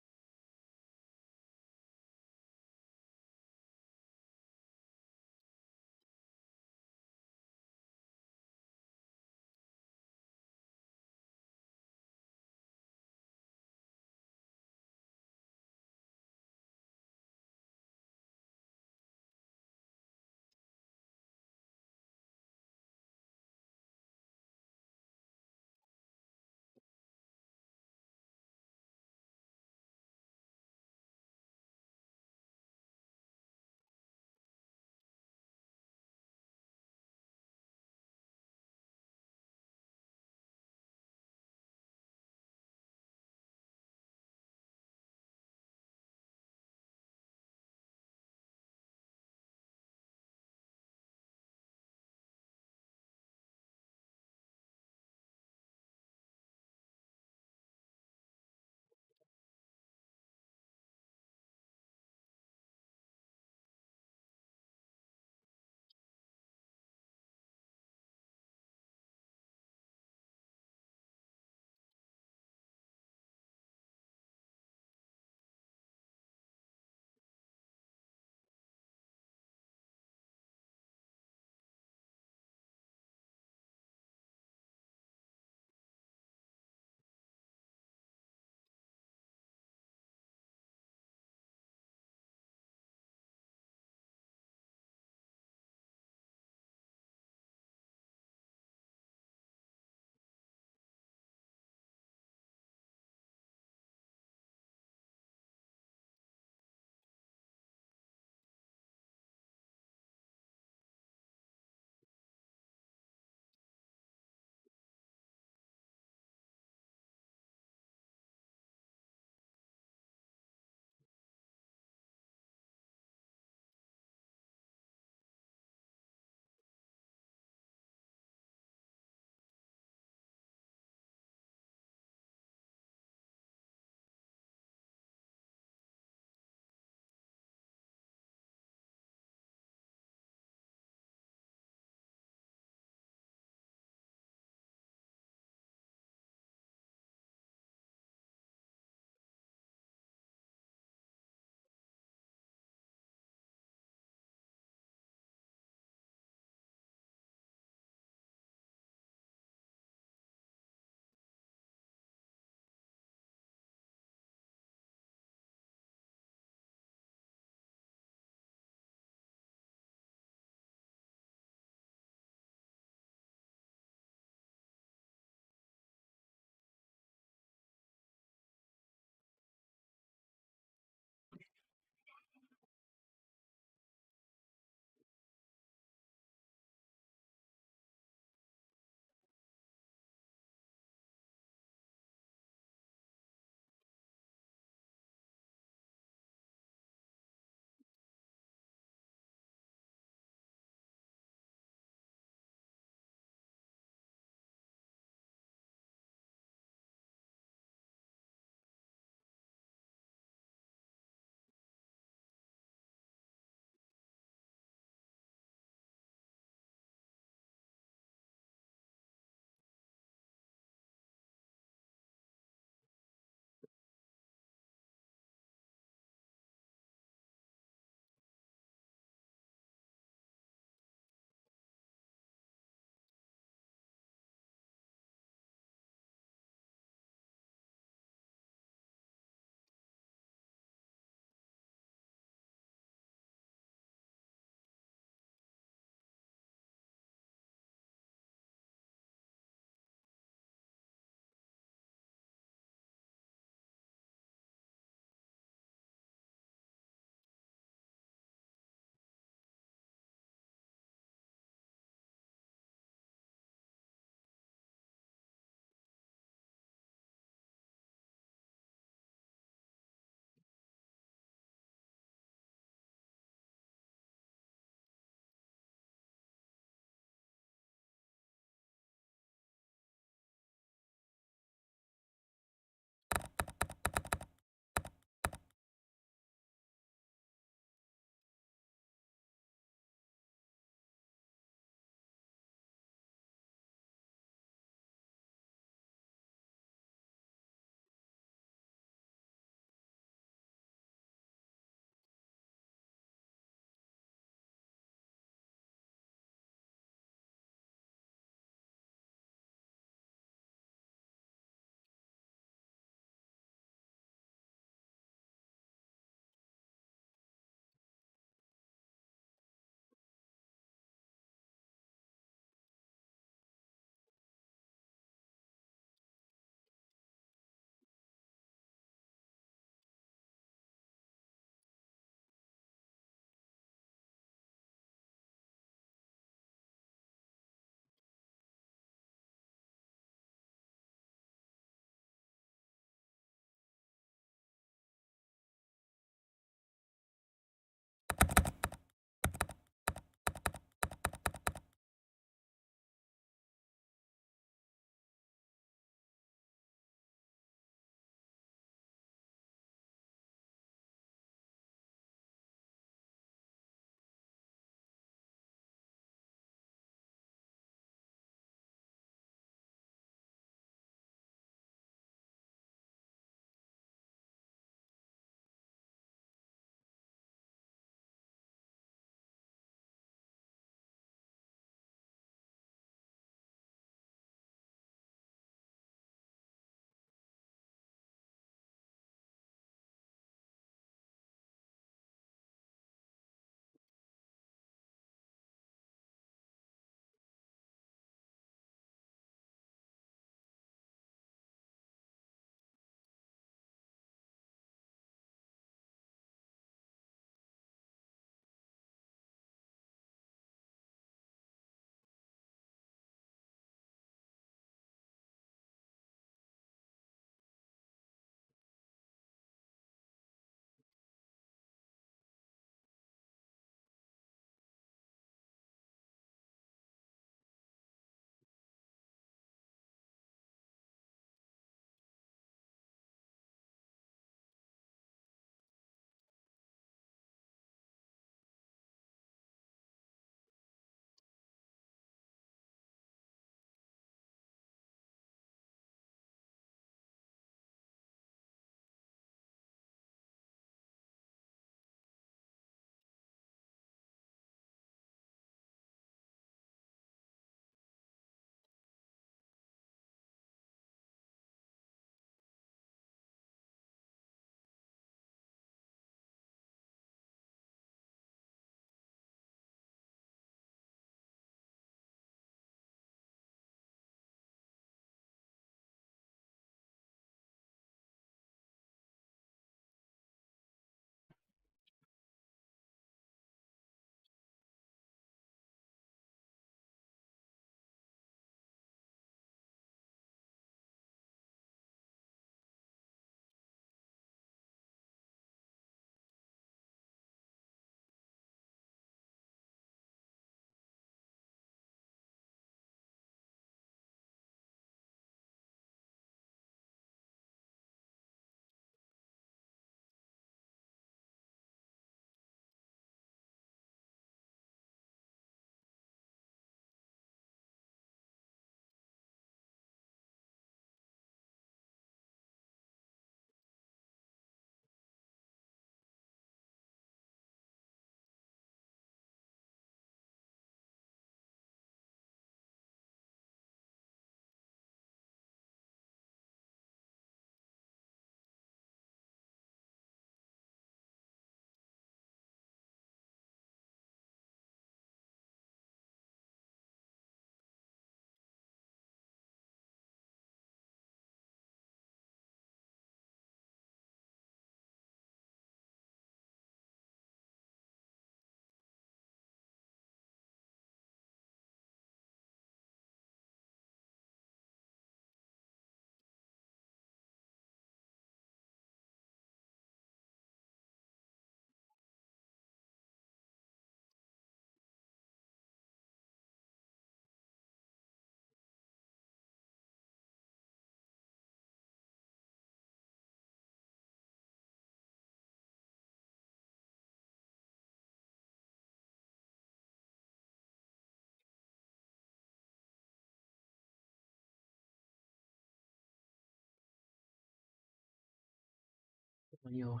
bao nhiêu rồi?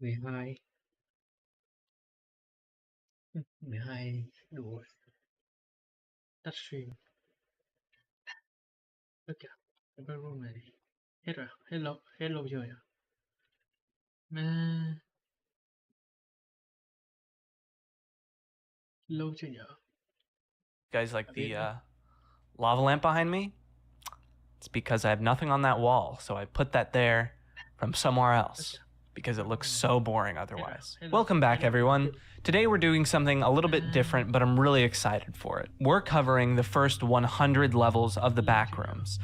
Mười hai. 12 đủ rồi. Tắt stream. Tất cả cái backroom này hết rồi, hết lâu chưa nhỉ? À, lâu chưa nhỉ? Guys, like Viết the lava lamp behind me? It's because I have nothing on that wall, so I put that there from somewhere else because it looks so boring otherwise. Welcome back, everyone. Today we're doing something a little bit different, but I'm really excited for it. We're covering the first 100 levels of the backrooms.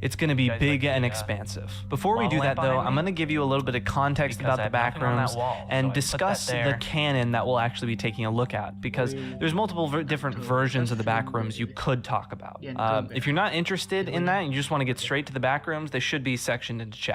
It's going to be big and expansive. Before we do that, though, I'm going to give you a little bit of context about the backrooms and discuss the canon that we'll actually be taking a look at, because there's multiple different versions of the backrooms you could talk about. If you're not interested in that and you just want to get straight to the backrooms, they should be sectioned into chapters.